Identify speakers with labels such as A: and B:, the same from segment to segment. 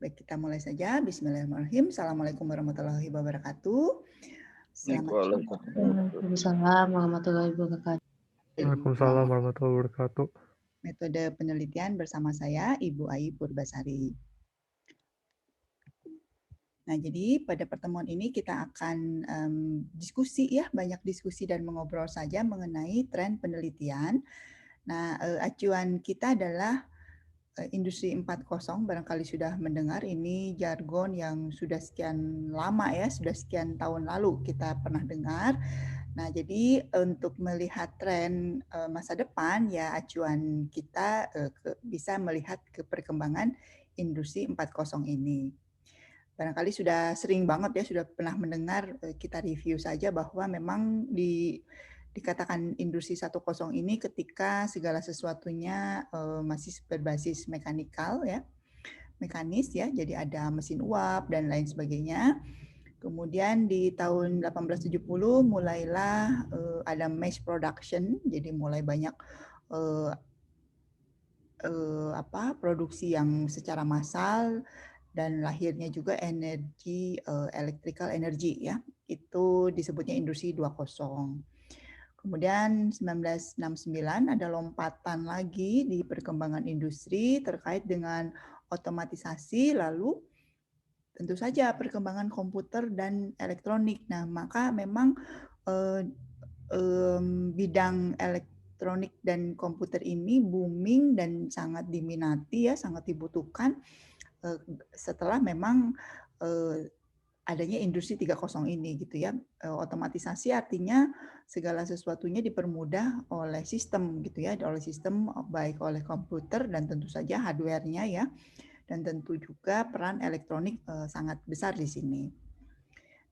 A: Baik, kita mulai saja. Bismillahirrahmanirrahim. Assalamualaikum warahmatullahi wabarakatuh. Selamat
B: Waalaikumsalam warahmatullahi wabarakatuh.
C: Waalaikumsalam warahmatullahi wabarakatuh.
A: metode penelitian bersama saya, Ibu Ai Purbasari. Nah, jadi pada pertemuan ini kita akan diskusi ya, banyak diskusi dan mengobrol saja mengenai tren penelitian. Nah, acuan kita adalah Industri 4.0, barangkali sudah mendengar, ini jargon yang sudah sekian lama ya, sudah sekian tahun lalu kita pernah dengar. Nah, jadi untuk melihat tren masa depan, ya acuan kita bisa melihat ke perkembangan Industri 4.0 ini. Barangkali sudah sering banget ya, sudah pernah mendengar, kita review saja bahwa memang dikatakan Industri 1.0 ini ketika segala sesuatunya masih berbasis mekanikal ya, mekanis ya, jadi ada mesin uap dan lain sebagainya. Kemudian di tahun 1870 mulailah ada mass production, jadi mulai banyak produksi yang secara massal dan lahirnya juga energi electrical energy ya. Itu disebutnya Industri 2.0. Kemudian 1969 ada lompatan lagi di perkembangan industri terkait dengan otomatisasi, lalu tentu saja perkembangan komputer dan elektronik. Nah, maka memang bidang elektronik dan komputer ini booming dan sangat diminati ya, sangat dibutuhkan setelah memang adanya Industri 3.0 ini gitu ya. Otomatisasi artinya segala sesuatunya dipermudah oleh sistem gitu ya, oleh sistem baik oleh komputer dan tentu saja hardware-nya ya. Dan tentu juga peran elektronik sangat besar di sini.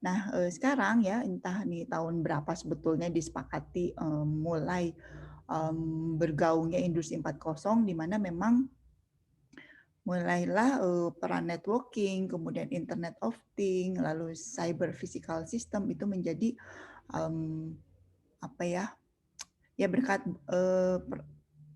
A: Nah, sekarang ya entah nih tahun berapa sebetulnya disepakati mulai bergaungnya Industri 4.0 di mana memang mulailah peran networking, kemudian Internet of Things, lalu cyber physical system itu menjadi ya berkat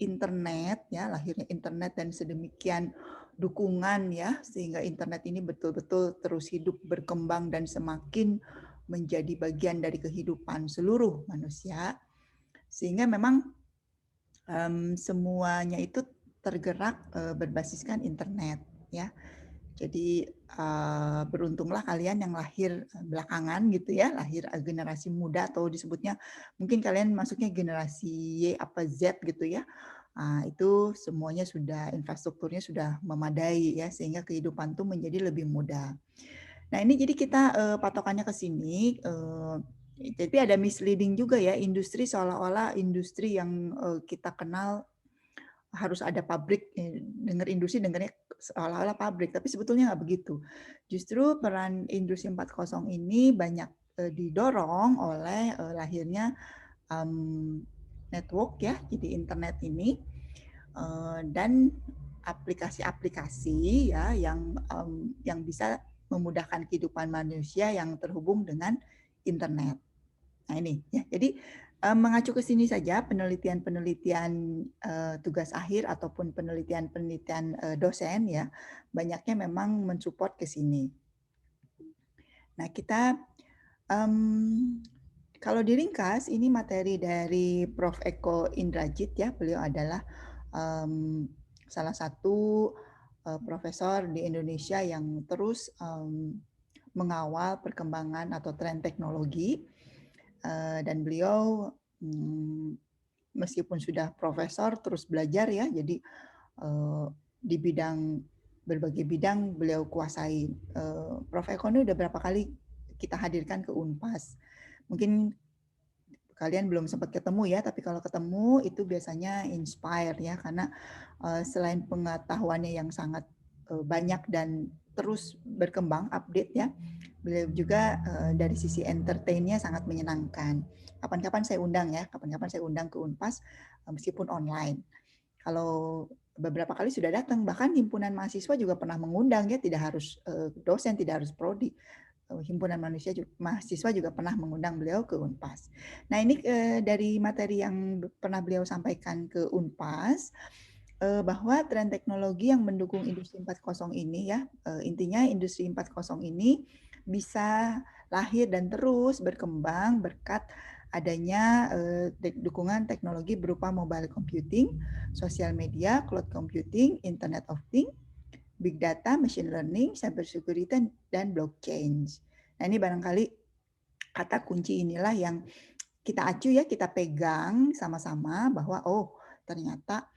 A: internet ya, lahirnya internet dan sedemikian dukungan ya, sehingga internet ini betul-betul terus hidup, berkembang dan semakin menjadi bagian dari kehidupan seluruh manusia, sehingga memang semuanya itu tergerak berbasiskan internet ya. Jadi beruntunglah kalian yang lahir belakangan gitu ya, lahir generasi muda atau disebutnya mungkin kalian masuknya generasi Y apa Z gitu ya. Itu semuanya sudah infrastrukturnya sudah memadai ya, sehingga kehidupan tuh menjadi lebih mudah. Nah, ini jadi kita patokannya ke sini. Jadi ada misleading juga ya, industri seolah-olah industri yang kita kenal harus ada pabrik, dengar industri dengarnya seolah-olah pabrik, tapi sebetulnya nggak begitu. Justru peran Industri 4.0 ini banyak didorong oleh lahirnya network ya, jadi internet ini, dan aplikasi-aplikasi ya yang bisa memudahkan kehidupan manusia yang terhubung dengan internet. Nah ini ya, jadi mengacu ke sini saja penelitian-penelitian tugas akhir ataupun penelitian-penelitian dosen ya, banyaknya memang mensupport ke sini. Nah kita kalau diringkas ini materi dari Prof. Eko Indrajit ya, beliau adalah salah satu profesor di Indonesia yang terus mengawal perkembangan atau tren teknologi. Dan beliau meskipun sudah profesor terus belajar ya, jadi di berbagai bidang beliau kuasai. Prof. Eko ini udah berapa kali kita hadirkan ke Unpas. Mungkin kalian belum sempat ketemu ya, tapi kalau ketemu itu biasanya inspire ya, karena selain pengetahuannya yang sangat banyak dan terus berkembang, update ya, beliau juga dari sisi entertain-nya sangat menyenangkan. Kapan-kapan saya undang ya, kapan-kapan saya undang ke Unpas meskipun online. Kalau beberapa kali sudah datang, bahkan himpunan mahasiswa juga pernah mengundang ya, tidak harus dosen, tidak harus prodi. Himpunan mahasiswa juga pernah mengundang beliau ke Unpas. Nah ini dari materi yang pernah beliau sampaikan ke Unpas, bahwa tren teknologi yang mendukung industri 4.0 ini ya, intinya industri 4.0 ini bisa lahir dan terus berkembang berkat adanya dukungan teknologi berupa mobile computing, sosial media, cloud computing, Internet of Things, big data, machine learning, cyber security, dan blockchain. Nah, ini barangkali kata kunci inilah yang kita acu ya, kita pegang sama-sama bahwa ternyata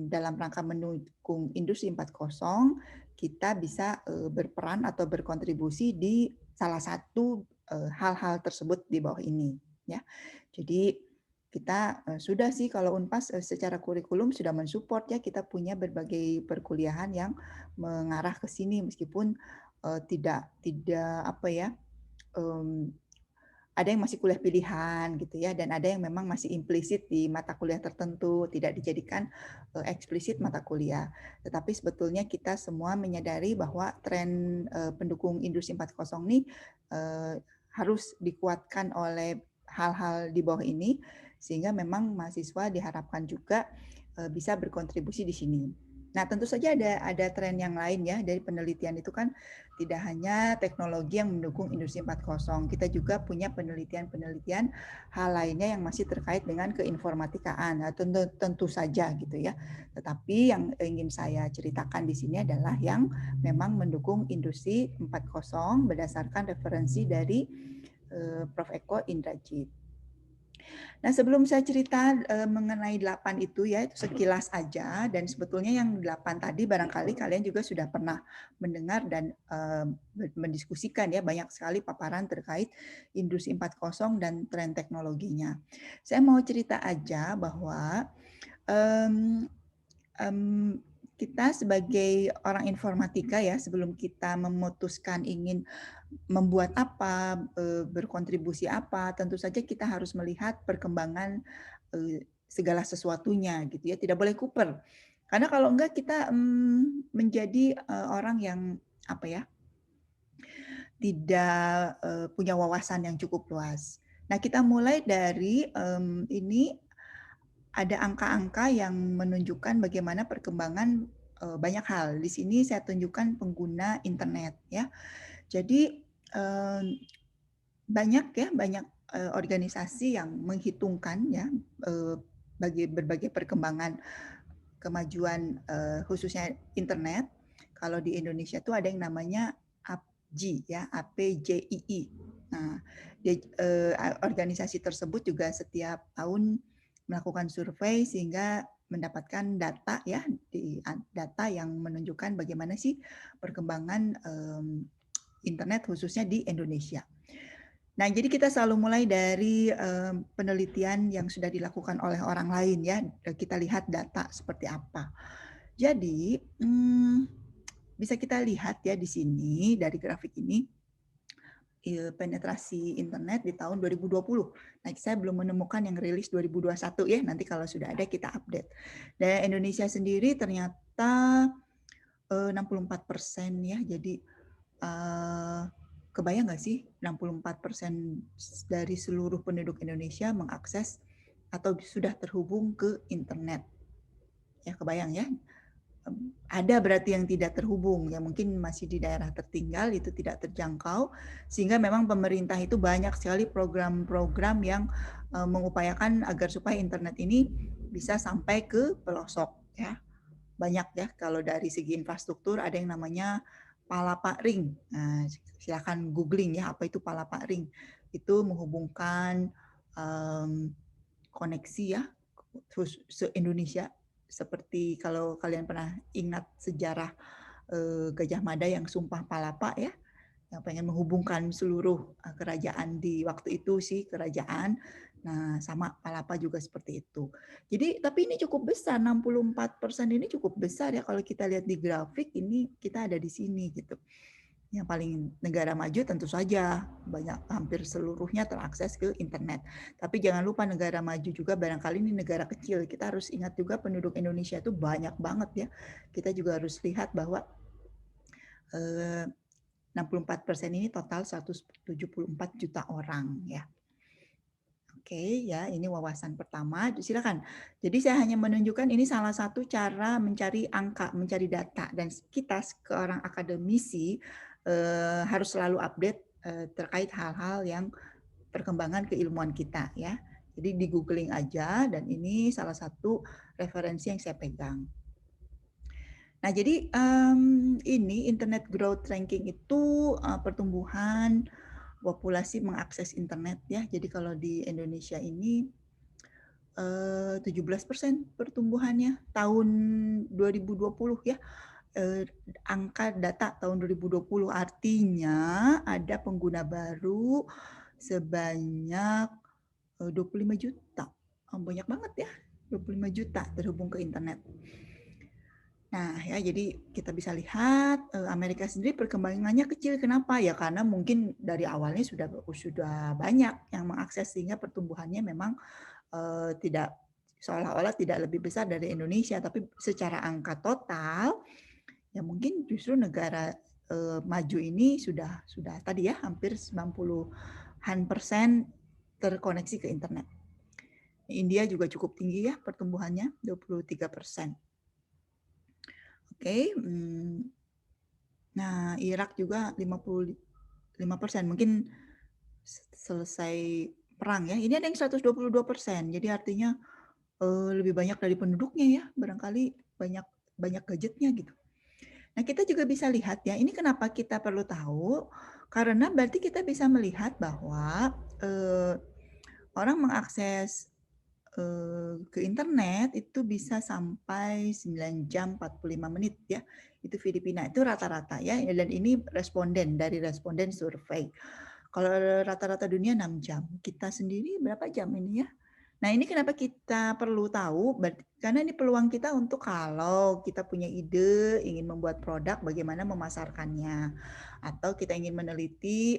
A: dalam rangka mendukung industri 4.0 kita bisa berperan atau berkontribusi di salah satu hal-hal tersebut di bawah ini ya. Jadi kita sudah sih kalau Unpas secara kurikulum sudah mensupport ya, kita punya berbagai perkuliahan yang mengarah ke sini meskipun tidak apa ya, ada yang masih kuliah pilihan gitu ya, dan ada yang memang masih implisit di mata kuliah tertentu, tidak dijadikan eksplisit mata kuliah. Tetapi sebetulnya kita semua menyadari bahwa tren pendukung industri 4.0 ini harus dikuatkan oleh hal-hal di bawah ini, sehingga memang mahasiswa diharapkan juga bisa berkontribusi di sini. Nah, tentu saja ada tren yang lain ya, dari penelitian itu kan tidak hanya teknologi yang mendukung industri 4.0, kita juga punya penelitian-penelitian hal lainnya yang masih terkait dengan keinformatikaan. Nah, tentu saja gitu ya. Tetapi yang ingin saya ceritakan di sini adalah yang memang mendukung industri 4.0 berdasarkan referensi dari Prof. Eko Indrajit. Nah, sebelum saya cerita mengenai 8 itu ya, itu sekilas aja, dan sebetulnya yang 8 tadi barangkali kalian juga sudah pernah mendengar dan mendiskusikan ya, banyak sekali paparan terkait industri 4.0 dan tren teknologinya. Saya mau cerita aja bahwa kita sebagai orang informatika ya, sebelum kita memutuskan ingin membuat apa, berkontribusi apa, tentu saja kita harus melihat perkembangan segala sesuatunya gitu ya, tidak boleh kuper. Karena kalau enggak kita menjadi orang yang apa ya, tidak punya wawasan yang cukup luas. Nah, kita mulai dari ini ada angka-angka yang menunjukkan bagaimana perkembangan banyak hal. Di sini saya tunjukkan pengguna internet ya. Jadi banyak organisasi yang menghitungkan ya bagi berbagai perkembangan kemajuan khususnya internet. Kalau di Indonesia itu ada yang namanya APJI ya, APJII. Nah, organisasi tersebut juga setiap tahun melakukan survei sehingga mendapatkan data ya, data yang menunjukkan bagaimana sih perkembangan internet khususnya di Indonesia. Nah, jadi kita selalu mulai dari penelitian yang sudah dilakukan oleh orang lain ya. Kita lihat data seperti apa. Jadi bisa kita lihat ya di sini dari grafik ini penetrasi internet di tahun 2020. Nah, saya belum menemukan yang rilis 2021 ya. Nanti kalau sudah ada kita update. Dan Indonesia sendiri ternyata 64% ya. Jadi kebayang nggak sih 64% dari seluruh penduduk Indonesia mengakses atau sudah terhubung ke internet. Ya, kebayang ya. Ada berarti yang tidak terhubung, yang mungkin masih di daerah tertinggal, itu tidak terjangkau, sehingga memang pemerintah itu banyak sekali program-program yang mengupayakan agar supaya internet ini bisa sampai ke pelosok. Ya. Banyak ya, kalau dari segi infrastruktur ada yang namanya Palapa Ring. Nah, silakan googling ya, apa itu Palapa Ring. Itu menghubungkan koneksi ya, se-Indonesia. Seperti kalau kalian pernah ingat sejarah Gajah Mada yang sumpah palapa ya, yang pengen menghubungkan seluruh kerajaan di waktu itu sih, kerajaan. Nah, sama Palapa juga seperti itu. Jadi, tapi ini cukup besar, 64% ini cukup besar ya kalau kita lihat di grafik, ini kita ada di sini gitu. Yang paling negara maju tentu saja banyak, hampir seluruhnya terakses ke internet. Tapi jangan lupa negara maju juga barangkali ini negara kecil. Kita harus ingat juga penduduk Indonesia itu banyak banget ya. Kita juga harus lihat bahwa 64% ini total 174 juta orang ya. Oke, ya, ini wawasan pertama. Silakan. Jadi saya hanya menunjukkan ini salah satu cara mencari angka, mencari data, dan kita seorang akademisi harus selalu update terkait hal-hal yang perkembangan keilmuan kita, ya. Jadi di googling aja, dan ini salah satu referensi yang saya pegang. Nah, jadi ini Internet Growth Ranking itu pertumbuhan populasi mengakses internet, ya. Jadi kalau di Indonesia ini 17% pertumbuhannya tahun 2020, ya. Angka data tahun 2020 artinya ada pengguna baru sebanyak 25 juta. Banyak banget ya, 25 juta terhubung ke internet. Nah, ya, jadi kita bisa lihat Amerika sendiri perkembangannya kecil. Kenapa? Ya karena mungkin dari awalnya sudah banyak yang mengakses, sehingga pertumbuhannya memang tidak seolah-olah tidak lebih besar dari Indonesia, tapi secara angka total ya mungkin justru negara maju ini sudah tadi ya hampir 90% terkoneksi ke internet. India juga cukup tinggi ya pertumbuhannya, 23%. Oke, nah Irak juga 55%, mungkin selesai perang ya. Ini ada yang 122%, jadi artinya lebih banyak dari penduduknya ya, barangkali banyak gadgetnya gitu. Nah, kita juga bisa lihat ya, ini kenapa kita perlu tahu, karena berarti kita bisa melihat bahwa orang mengakses ke internet itu bisa sampai 9 jam 45 menit ya. Itu Filipina, itu rata-rata ya, dan ini dari responden survei. Kalau rata-rata dunia 6 jam. Kita sendiri berapa jam ini ya? Nah, ini kenapa kita perlu tahu, karena ini peluang kita untuk kalau kita punya ide, ingin membuat produk, bagaimana memasarkannya. Atau kita ingin meneliti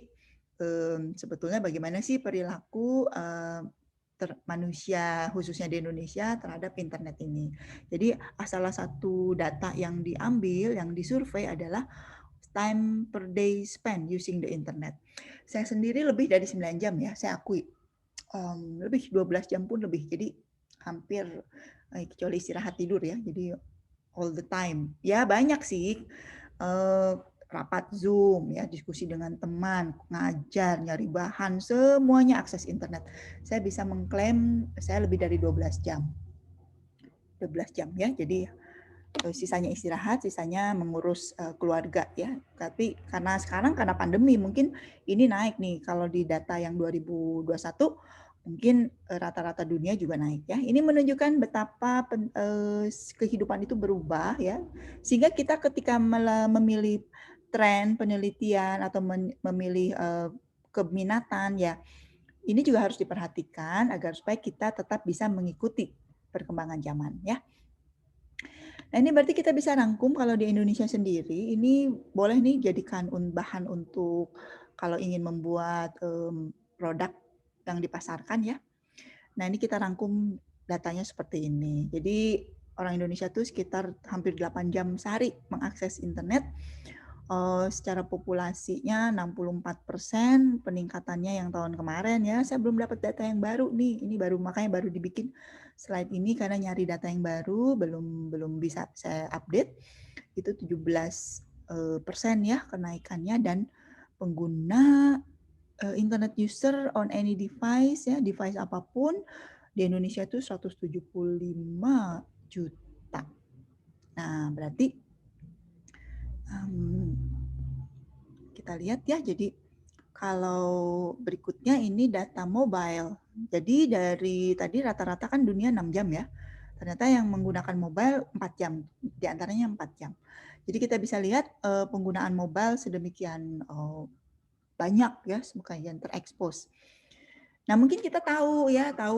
A: sebetulnya bagaimana sih perilaku manusia, khususnya di Indonesia, terhadap internet ini. Jadi salah satu data yang diambil, yang disurvei adalah time per day spend using the internet. Saya sendiri lebih dari 9 jam ya, saya akui. Lebih 12 jam pun lebih. Jadi hampir kecuali istirahat tidur ya. Jadi all the time. Ya banyak sih rapat Zoom ya, diskusi dengan teman, ngajar, nyari bahan, semuanya akses internet. Saya bisa mengklaim saya lebih dari 12 jam. 12 jam ya. Jadi sisanya istirahat, sisanya mengurus keluarga ya. Tapi karena pandemi mungkin ini naik nih. Kalau di data yang 2021 mungkin rata-rata dunia juga naik ya. Ini menunjukkan betapa kehidupan itu berubah ya. Sehingga kita ketika memilih tren penelitian atau memilih keminatan ya, ini juga harus diperhatikan agar supaya kita tetap bisa mengikuti perkembangan zaman ya. Nah, ini berarti kita bisa rangkum kalau di Indonesia sendiri, ini boleh nih jadikan bahan untuk kalau ingin membuat produk yang dipasarkan ya. Nah, ini kita rangkum datanya seperti ini. Jadi orang Indonesia tuh sekitar hampir 8 jam sehari mengakses internet. Secara populasinya 64%, peningkatannya yang tahun kemarin ya. Saya belum dapat data yang baru nih. Ini makanya baru dibikin slide ini karena nyari data yang baru belum bisa saya update. Itu 17% ya kenaikannya, dan pengguna internet user on any device ya, device apapun di Indonesia itu 175 juta. Nah, berarti kita lihat ya, jadi kalau berikutnya ini data mobile. Jadi dari tadi rata-rata kan dunia 6 jam ya. Ternyata yang menggunakan mobile 4 jam, diantaranya 4 jam. Jadi kita bisa lihat penggunaan mobile sedemikian banyak ya, semuanya terekspos. Nah, mungkin kita tahu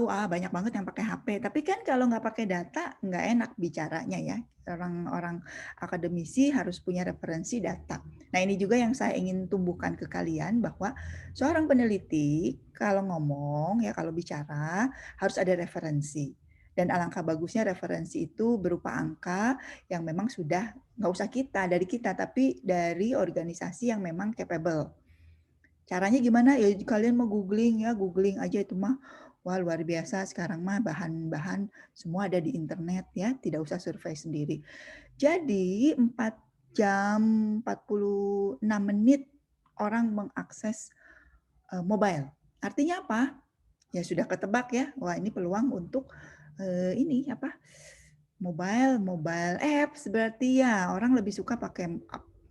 A: banyak banget yang pakai HP, tapi kan kalau nggak pakai data nggak enak bicaranya ya. Orang-orang akademisi harus punya referensi data. Nah, ini juga yang saya ingin tumbuhkan ke kalian, bahwa seorang peneliti kalau ngomong ya, kalau bicara harus ada referensi. Dan alangkah bagusnya referensi itu berupa angka yang memang sudah nggak usah dari kita, tapi dari organisasi yang memang capable. Caranya gimana? Ya kalian mau googling aja itu mah Wah, luar biasa sekarang mah bahan-bahan semua ada di internet ya, tidak usah survei sendiri. Jadi 4 jam 46 menit orang mengakses mobile. Artinya apa? Ya sudah ketebak ya. Wah, ini peluang untuk ini apa? Mobile apps berarti ya. Orang lebih suka pakai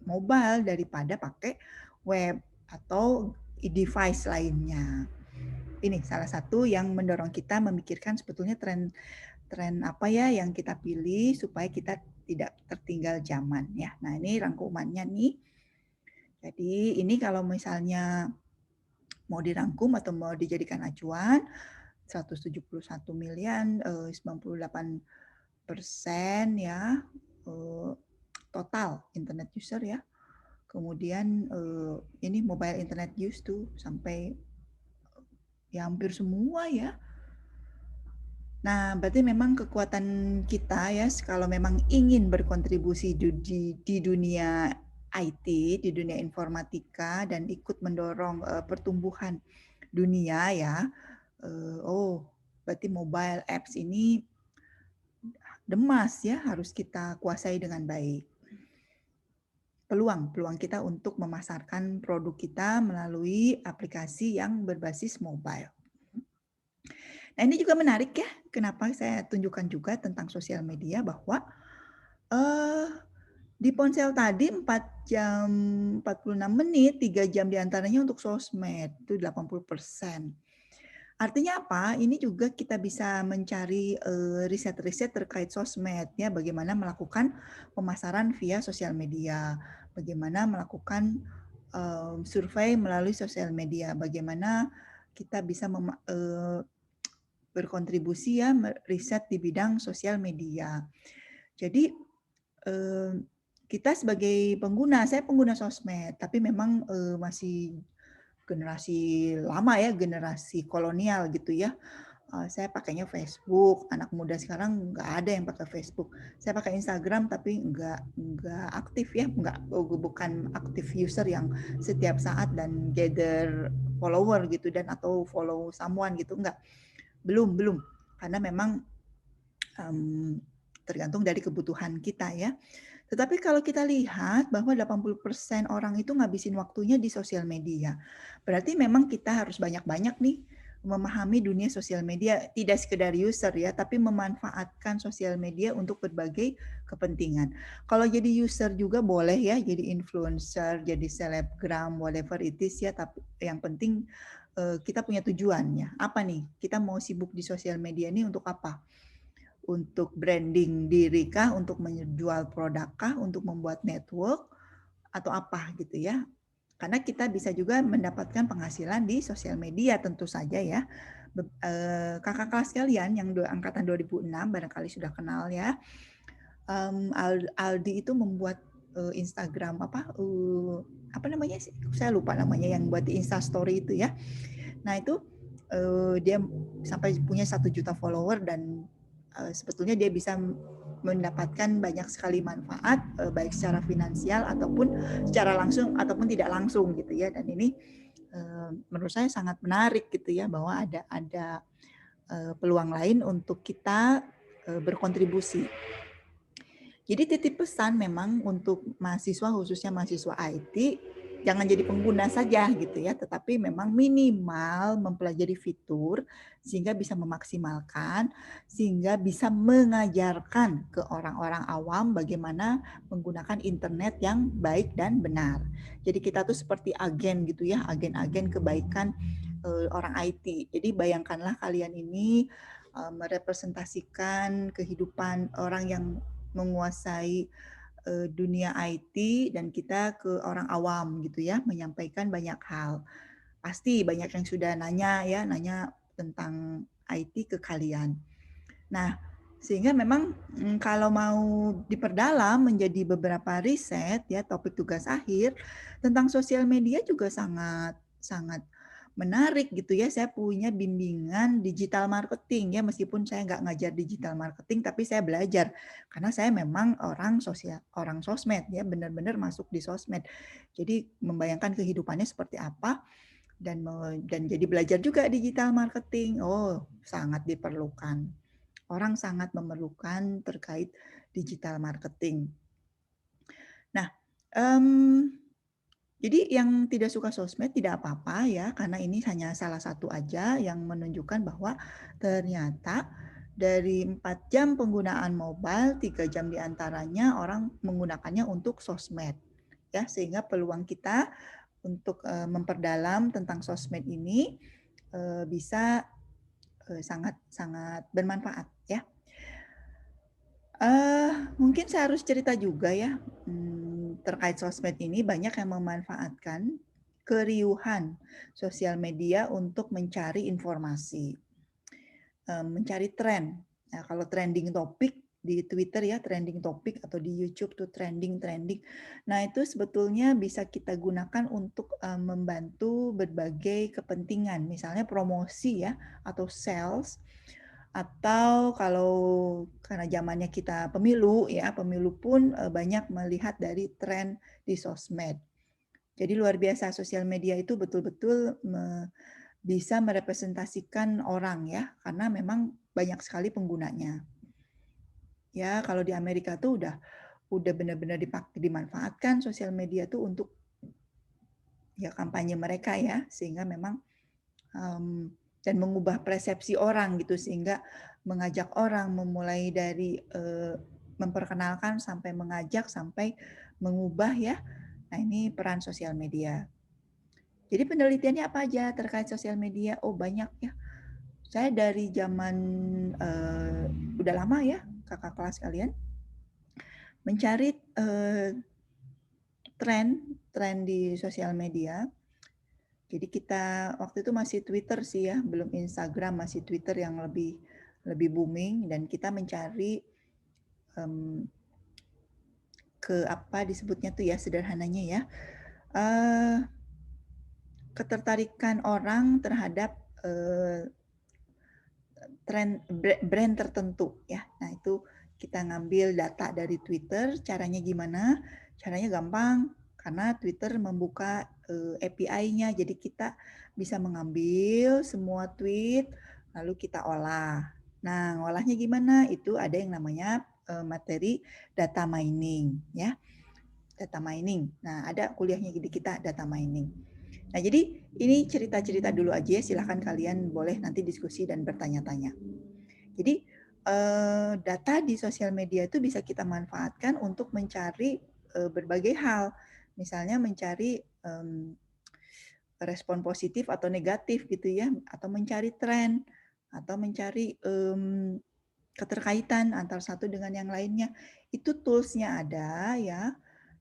A: mobile daripada pakai web atau device lainnya. Ini salah satu yang mendorong kita memikirkan sebetulnya tren apa ya yang kita pilih supaya kita tidak tertinggal zaman ya. Nah, ini rangkumannya nih. Jadi ini kalau misalnya mau dirangkum atau mau dijadikan acuan, 171 miliar, 98% ya total internet user ya. Kemudian ini mobile internet use tuh sampai ya hampir semua ya. Nah, berarti memang kekuatan kita ya kalau memang ingin berkontribusi di dunia IT, di dunia informatika dan ikut mendorong pertumbuhan dunia ya. Berarti mobile apps ini demas ya, harus kita kuasai dengan baik. Peluang kita untuk memasarkan produk kita melalui aplikasi yang berbasis mobile. Nah, ini juga menarik ya, kenapa saya tunjukkan juga tentang sosial media bahwa di ponsel tadi 4 jam 46 menit, 3 jam diantaranya untuk sosmed, itu 80%. Artinya apa? Ini juga kita bisa mencari riset-riset terkait sosmed ya, bagaimana melakukan pemasaran via sosial media, bagaimana melakukan survei melalui sosial media, bagaimana kita bisa berkontribusi ya riset di bidang sosial media. Jadi kita sebagai pengguna, saya pengguna sosmed, tapi memang masih generasi lama ya, generasi kolonial gitu ya. Saya pakainya Facebook, anak muda sekarang nggak ada yang pakai Facebook. Saya pakai Instagram tapi nggak aktif ya, bukan aktif user yang setiap saat dan gather follower gitu dan atau follow someone gitu, nggak. Belum, karena memang tergantung dari kebutuhan kita ya. Tetapi kalau kita lihat bahwa 80% orang itu ngabisin waktunya di sosial media. Berarti memang kita harus banyak-banyak nih memahami dunia sosial media, tidak sekedar user ya, tapi memanfaatkan sosial media untuk berbagai kepentingan. Kalau jadi user juga boleh ya, jadi influencer, jadi selebgram, whatever it is ya, tapi yang penting kita punya tujuannya. Apa nih? Kita mau sibuk di sosial media ini untuk apa? Untuk branding diri kah, untuk menjual produk kah, untuk membuat network, atau apa gitu ya. Karena kita bisa juga mendapatkan penghasilan di sosial media tentu saja ya. Kakak kelas kalian yang angkatan 2006 barangkali sudah kenal ya. Aldi itu membuat Instagram apa namanya sih? Saya lupa namanya yang buat di Insta Story itu ya. Nah itu dia sampai punya 1 juta follower dan sebetulnya dia bisa mendapatkan banyak sekali manfaat baik secara finansial ataupun secara langsung ataupun tidak langsung gitu ya. Dan ini menurut saya sangat menarik gitu ya bahwa ada peluang lain untuk kita berkontribusi. Jadi titip pesan memang untuk mahasiswa khususnya mahasiswa IT jangan jadi pengguna saja gitu ya, tetapi memang minimal mempelajari fitur sehingga bisa memaksimalkan, sehingga bisa mengajarkan ke orang-orang awam bagaimana menggunakan internet yang baik dan benar. Jadi kita tuh seperti agen gitu ya, agen-agen kebaikan orang IT. Jadi bayangkanlah kalian ini merepresentasikan kehidupan orang yang menguasai dunia IT dan kita ke orang awam gitu ya, menyampaikan banyak hal. Pasti banyak yang sudah nanya tentang IT ke kalian. Nah, sehingga memang kalau mau diperdalam menjadi beberapa riset ya, topik tugas akhir tentang sosial media juga sangat menarik gitu ya. Saya punya bimbingan digital marketing ya, meskipun saya nggak ngajar digital marketing, tapi saya belajar karena saya memang orang sosmed ya, benar-benar masuk di sosmed. Jadi membayangkan kehidupannya seperti apa. dan jadi belajar juga digital marketing. Oh, sangat diperlukan. Orang sangat memerlukan terkait digital marketing. Nah, jadi yang tidak suka sosmed tidak apa-apa ya, karena ini hanya salah satu aja yang menunjukkan bahwa ternyata dari 4 jam penggunaan mobile, 3 jam diantaranya orang menggunakannya untuk sosmed. Ya, sehingga peluang kita untuk memperdalam tentang sosmed ini bisa sangat bermanfaat ya. Mungkin saya harus cerita juga ya, terkait sosmed ini banyak yang memanfaatkan keriuhan sosial media untuk mencari informasi, mencari tren. Nah, kalau trending topik di Twitter ya, trending topik atau di YouTube tuh trending. Nah, itu sebetulnya bisa kita gunakan untuk membantu berbagai kepentingan, misalnya promosi ya, atau sales, atau kalau karena zamannya kita pemilu ya, pemilu pun banyak melihat dari tren di sosmed. Jadi luar biasa sosial media itu betul-betul bisa merepresentasikan orang ya, karena memang banyak sekali penggunanya. Ya, kalau di Amerika tuh udah benar-benar dimanfaatkan sosial media tuh untuk ya kampanye mereka ya, sehingga memang dan mengubah persepsi orang gitu, sehingga mengajak orang memulai dari memperkenalkan sampai mengajak sampai mengubah ya. Nah, ini peran sosial media. Jadi penelitiannya apa aja terkait sosial media? Oh, banyak ya. Saya dari zaman udah lama ya, kakak kelas kalian, mencari tren di sosial media. Jadi kita waktu itu masih Twitter sih ya, belum Instagram, masih Twitter yang lebih booming, dan kita mencari ke apa disebutnya tuh ya, sederhananya ya, ketertarikan orang terhadap tren brand tertentu ya. Nah, itu kita ngambil data dari Twitter. Caranya gimana? Caranya gampang, karena Twitter membuka API-nya, jadi kita bisa mengambil semua tweet lalu kita olah. Nah, ngolahnya gimana? Itu ada yang namanya materi data mining ya. Data mining. Nah, ada kuliahnya di kita data mining. Nah, jadi ini cerita-cerita dulu aja ya, silahkan kalian boleh nanti diskusi dan bertanya-tanya. Jadi data di sosial media itu bisa kita manfaatkan untuk mencari berbagai hal. Misalnya mencari respon positif atau negatif gitu ya, atau mencari tren, atau mencari keterkaitan antara satu dengan yang lainnya. Itu tools-nya ada ya,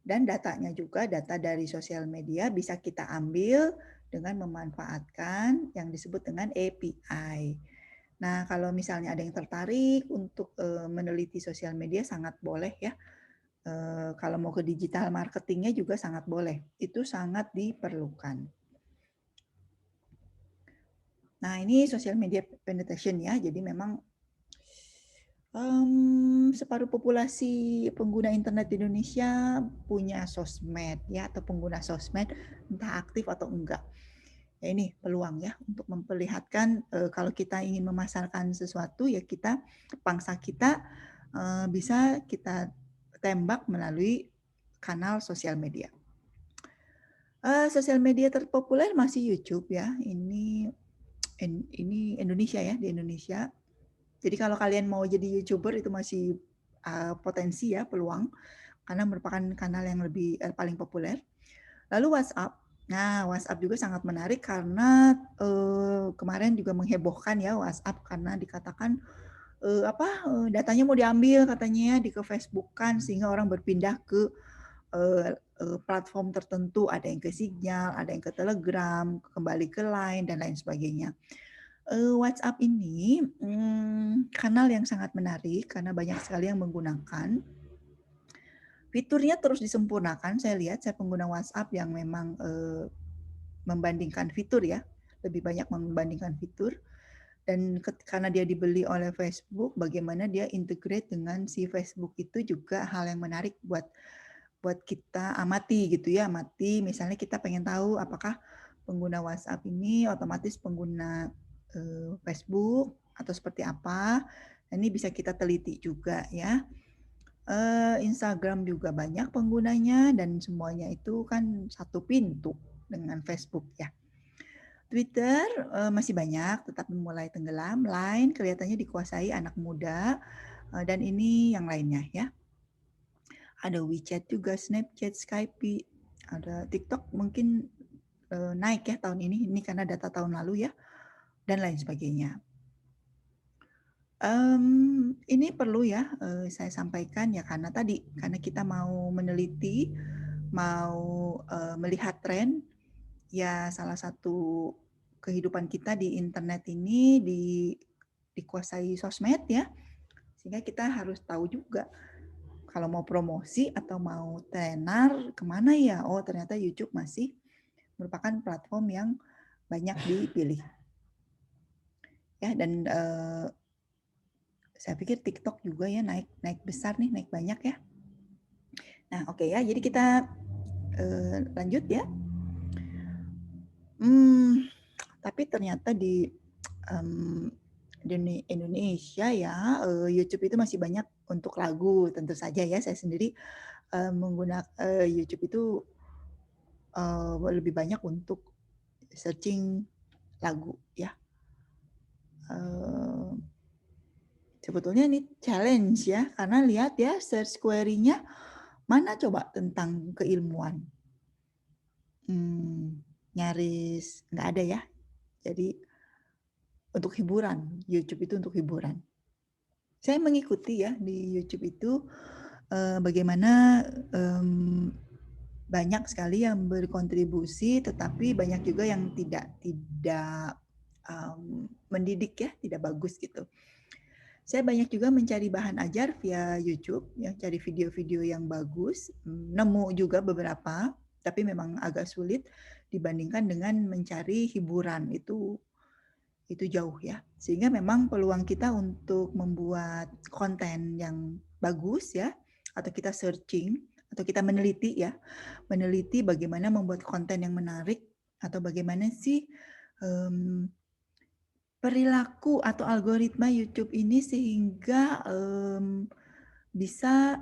A: dan datanya juga, data dari sosial media bisa kita ambil dengan memanfaatkan yang disebut dengan API. Nah, kalau misalnya ada yang tertarik untuk meneliti sosial media, sangat boleh ya. Kalau mau ke digital marketingnya juga sangat boleh. Itu sangat diperlukan. Nah, ini social media penetration ya. Jadi memang separuh populasi pengguna internet di Indonesia punya sosmed ya, atau pengguna sosmed, entah aktif atau enggak. Ya, ini peluang ya untuk memperlihatkan kalau kita ingin memasarkan sesuatu ya, kita pangsa kita bisa kita tembak melalui kanal sosial media. Sosial media terpopuler masih YouTube ya. Ini Indonesia ya, di Indonesia. Jadi kalau kalian mau jadi YouTuber itu masih potensi ya, peluang, karena merupakan kanal yang paling populer. Lalu WhatsApp. Nah, WhatsApp juga sangat menarik karena kemarin juga menghebohkan ya WhatsApp, karena dikatakan datanya mau diambil katanya di ke Facebook kan, sehingga orang berpindah ke platform tertentu, ada yang ke Signal, ada yang ke Telegram, kembali ke Line dan lain sebagainya. WhatsApp ini kanal yang sangat menarik karena banyak sekali yang menggunakan. Fiturnya terus disempurnakan. Saya lihat, saya pengguna WhatsApp yang memang membandingkan fitur ya, lebih banyak membandingkan fitur. Dan karena dia dibeli oleh Facebook, bagaimana dia integrate dengan si Facebook itu juga hal yang menarik buat kita amati gitu ya, amati. Misalnya kita pengen tahu apakah pengguna WhatsApp ini otomatis pengguna Facebook atau seperti apa. Ini bisa kita teliti juga ya. Instagram juga banyak penggunanya dan semuanya itu kan satu pintu dengan Facebook ya. Twitter masih banyak tetapi mulai tenggelam. Line kelihatannya dikuasai anak muda dan ini yang lainnya ya. Ada WeChat juga, Snapchat, Skype, ada TikTok mungkin naik ya tahun ini karena data tahun lalu ya dan lain sebagainya. Ini perlu ya saya sampaikan ya karena kita mau meneliti, mau melihat tren, ya salah satu kehidupan kita di internet ini dikuasai sosmed ya, sehingga kita harus tahu juga kalau mau promosi atau mau tenar kemana ya, oh ternyata YouTube masih merupakan platform yang banyak dipilih. Ya dan saya pikir TikTok juga ya naik besar nih, naik banyak ya. Nah, oke ya. Jadi kita lanjut ya. Tapi ternyata di Indonesia ya, YouTube itu masih banyak untuk lagu tentu saja ya. Saya sendiri menggunakan YouTube itu lebih banyak untuk searching lagu ya. Sebetulnya ini challenge ya, karena lihat ya search query-nya mana coba tentang keilmuan. Nyaris nggak ada ya. Jadi untuk hiburan, YouTube itu untuk hiburan. Saya mengikuti ya di YouTube itu bagaimana banyak sekali yang berkontribusi, tetapi banyak juga yang tidak mendidik ya, tidak bagus gitu. Saya banyak juga mencari bahan ajar via YouTube, ya, cari video-video yang bagus, nemu juga beberapa, tapi memang agak sulit dibandingkan dengan mencari hiburan, itu jauh ya. Sehingga memang peluang kita untuk membuat konten yang bagus ya, atau kita searching, atau kita meneliti ya, meneliti bagaimana membuat konten yang menarik, atau bagaimana sih perilaku atau algoritma YouTube ini sehingga bisa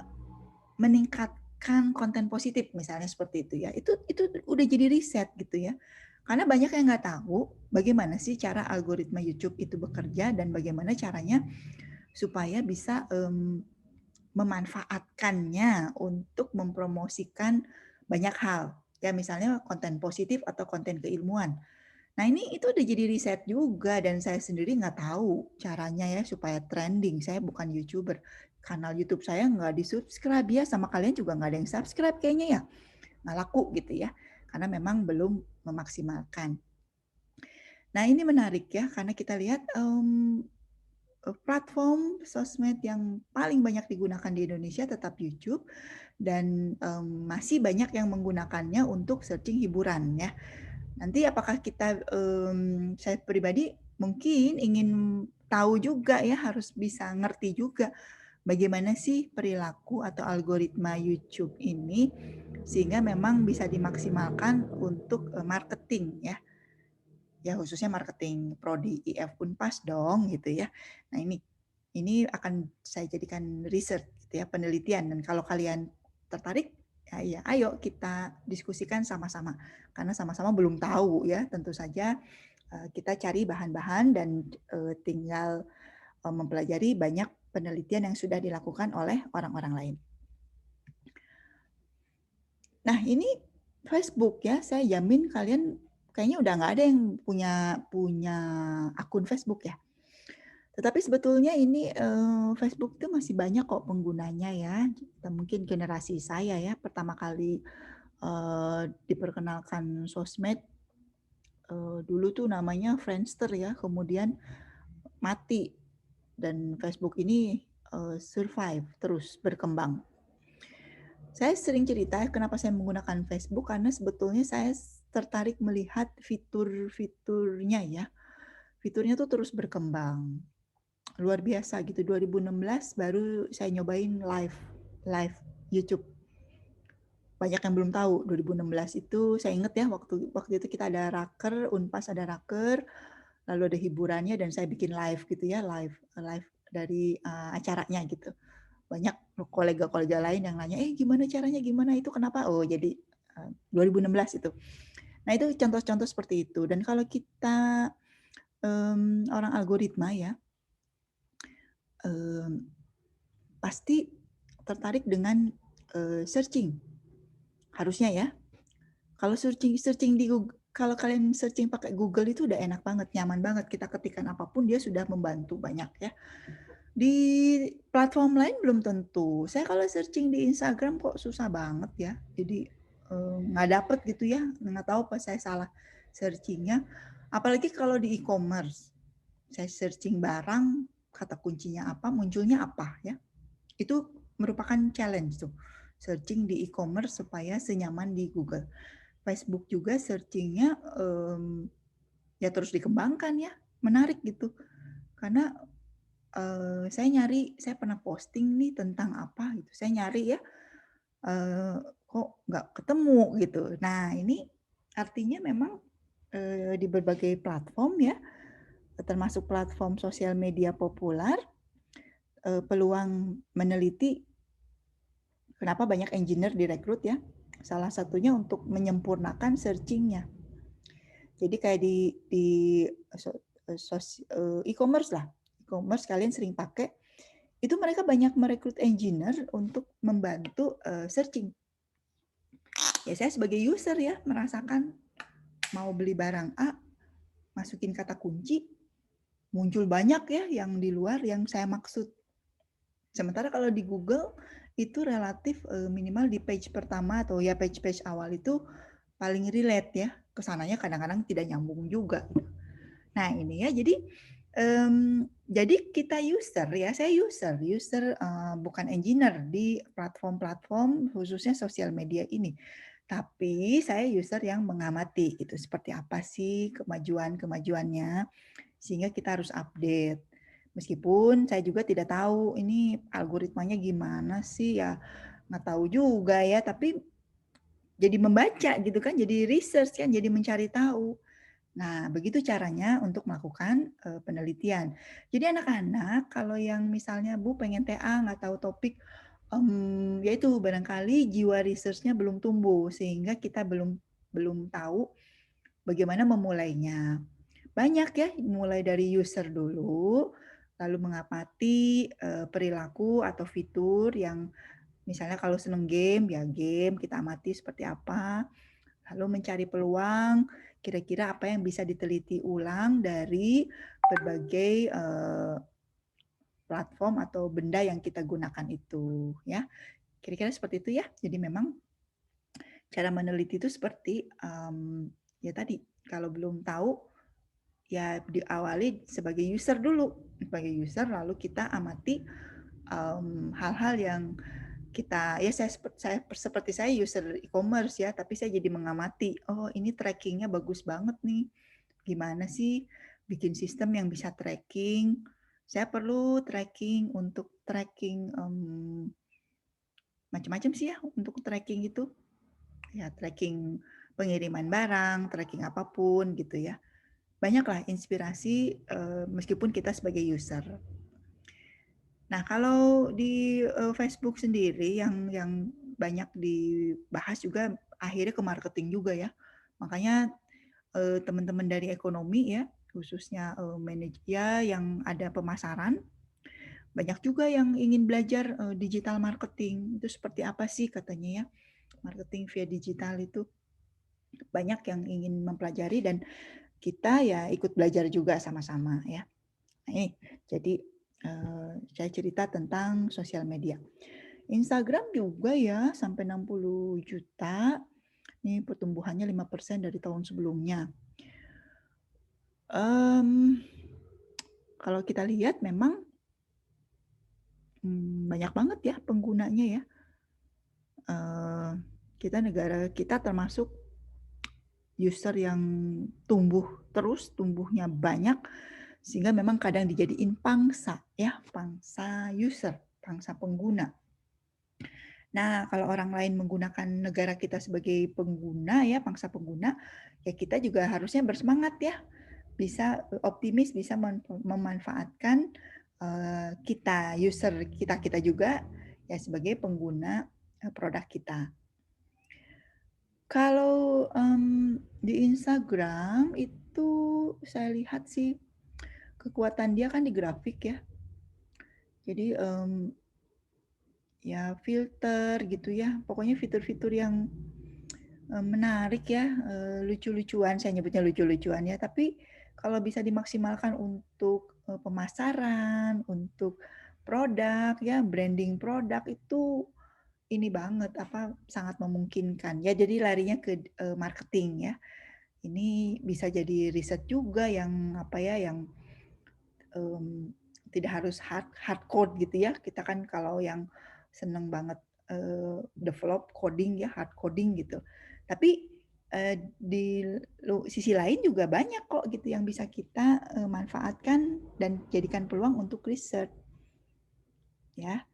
A: meningkatkan konten positif misalnya seperti itu ya. Itu udah jadi riset gitu ya. Karena banyak yang nggak tahu bagaimana sih cara algoritma YouTube itu bekerja dan bagaimana caranya supaya bisa memanfaatkannya untuk mempromosikan banyak hal. Ya misalnya konten positif atau konten keilmuan. Nah ini itu udah jadi riset juga dan saya sendiri nggak tahu caranya ya supaya trending. Saya bukan YouTuber. Kanal YouTube saya nggak di-subscribe ya, sama kalian juga nggak ada yang subscribe kayaknya ya. Nggak laku gitu ya, karena memang belum memaksimalkan. Nah ini menarik ya, karena kita lihat platform sosmed yang paling banyak digunakan di Indonesia tetap YouTube dan masih banyak yang menggunakannya untuk searching hiburan ya. Nanti apakah kita, saya pribadi mungkin ingin tahu juga ya, harus bisa ngerti juga bagaimana sih perilaku atau algoritma YouTube ini sehingga memang bisa dimaksimalkan untuk marketing ya. Ya khususnya marketing prodi IF Unpas dong gitu ya. Nah ini akan saya jadikan riset gitu ya, penelitian, dan kalau kalian tertarik ya ayo kita diskusikan sama-sama karena sama-sama belum tahu ya. Tentu saja kita cari bahan-bahan dan tinggal mempelajari banyak penelitian yang sudah dilakukan oleh orang-orang lain. Nah ini Facebook ya, saya jamin kalian kayaknya udah nggak ada yang punya akun Facebook ya. Tetapi sebetulnya ini Facebook itu masih banyak kok penggunanya ya. Mungkin generasi saya ya pertama kali diperkenalkan sosmed dulu tuh namanya Friendster ya, kemudian mati dan Facebook ini survive terus berkembang. Saya sering cerita kenapa saya menggunakan Facebook karena sebetulnya saya tertarik melihat fitur-fiturnya ya. Fiturnya tuh terus berkembang. Luar biasa gitu. 2016 baru saya nyobain live YouTube. banyak yang belum tahu. 2016 itu saya ingat ya, waktu itu kita ada raker, Unpas ada raker, lalu ada hiburannya dan saya bikin live gitu ya, live dari acaranya gitu. Banyak kolega-kolega lain yang nanya, gimana caranya, gimana itu, kenapa? Oh, jadi 2016 itu. Nah, itu contoh-contoh seperti itu. Dan kalau kita orang algoritma ya, pasti tertarik dengan searching. Harusnya ya. Kalau searching di Google, kalau kalian searching pakai Google itu udah enak banget, nyaman banget. Kita ketikkan apapun dia sudah membantu banyak ya. Di platform lain belum tentu. Saya kalau searching di Instagram kok susah banget ya. Jadi nggak dapet gitu ya. Nggak tahu apa saya salah searchingnya. Apalagi kalau di e-commerce. Saya searching barang, kata kuncinya apa, munculnya apa ya. Itu merupakan challenge tuh. Searching di e-commerce supaya senyaman di Google. Facebook juga searchingnya ya terus dikembangkan ya. Menarik gitu. Karena saya pernah posting nih tentang apa gitu. Saya nyari ya, kok nggak ketemu gitu. Nah, ini artinya memang di berbagai platform ya, termasuk platform sosial media populer, peluang meneliti kenapa banyak engineer direkrut ya. Salah satunya untuk menyempurnakan searching-nya. Jadi kayak di e-commerce lah. E-commerce kalian sering pakai, itu mereka banyak merekrut engineer untuk membantu searching. Ya saya sebagai user ya merasakan mau beli barang A, masukin kata kunci, muncul banyak ya yang di luar yang saya maksud. Sementara kalau di Google itu relatif minimal di page pertama atau ya page-page awal itu paling relate ya. Kesananya kadang-kadang tidak nyambung juga. Nah ini ya, jadi kita user ya, saya user bukan engineer di platform-platform khususnya sosial media ini. Tapi saya user yang mengamati gitu, seperti apa sih kemajuan-kemajuannya, sehingga kita harus update. Meskipun saya juga tidak tahu ini algoritmanya gimana sih ya, nggak tahu juga ya, tapi jadi membaca gitu kan, jadi research kan, jadi mencari tahu. Nah, begitu caranya untuk melakukan penelitian. Jadi anak-anak kalau yang misalnya Bu pengen TA nggak tahu topik, yaitu barangkali jiwa research-nya belum tumbuh sehingga kita belum tahu bagaimana memulainya. Banyak ya, mulai dari user dulu, lalu mengamati perilaku atau fitur yang misalnya kalau seneng game, ya game kita amati seperti apa. Lalu mencari peluang, kira-kira apa yang bisa diteliti ulang dari berbagai platform atau benda yang kita gunakan itu, ya. Kira-kira seperti itu ya. Jadi memang cara meneliti itu seperti ya tadi, kalau belum tahu ya diawali sebagai user dulu, sebagai user lalu kita amati hal-hal yang kita ya saya seperti saya user e-commerce ya, tapi saya jadi mengamati, oh ini trackingnya bagus banget nih, gimana sih bikin sistem yang bisa tracking. Saya perlu tracking untuk tracking macam-macam sih ya untuk tracking itu ya, tracking pengiriman barang, tracking apapun gitu ya. Banyaklah inspirasi meskipun kita sebagai user. Nah, kalau di Facebook sendiri yang banyak dibahas juga akhirnya ke marketing juga ya. Makanya teman-teman dari ekonomi ya, khususnya manajer yang ada pemasaran, banyak juga yang ingin belajar digital marketing. Itu seperti apa sih katanya ya, marketing via digital itu. Banyak yang ingin mempelajari dan kita ya ikut belajar juga sama-sama ya. Nah, ini jadi saya cerita tentang sosial media. Instagram juga ya sampai 60 juta. Ini pertumbuhannya 5% dari tahun sebelumnya. Kalau kita lihat memang banyak banget ya penggunanya ya. Negara kita termasuk user yang tumbuhnya banyak, sehingga memang kadang dijadiin pangsa ya, pangsa user, pangsa pengguna. Nah, kalau orang lain menggunakan negara kita sebagai pengguna ya, pangsa pengguna, ya kita juga harusnya bersemangat ya, bisa optimis, bisa memanfaatkan kita user kita juga ya sebagai pengguna produk kita. Kalau di Instagram itu saya lihat sih kekuatan dia kan di grafik ya. Jadi ya filter gitu ya, pokoknya fitur-fitur yang menarik ya, lucu-lucuan, saya nyebutnya lucu-lucuan ya, tapi kalau bisa dimaksimalkan untuk pemasaran, untuk produk ya, branding produk itu ini banget, sangat memungkinkan. Ya jadi larinya ke marketing ya. Ini bisa jadi riset juga yang yang tidak harus hard code gitu ya. Kita kan kalau yang seneng banget develop coding ya, hard coding gitu. Tapi di sisi lain juga banyak kok gitu yang bisa kita manfaatkan dan jadikan peluang untuk riset. Ya,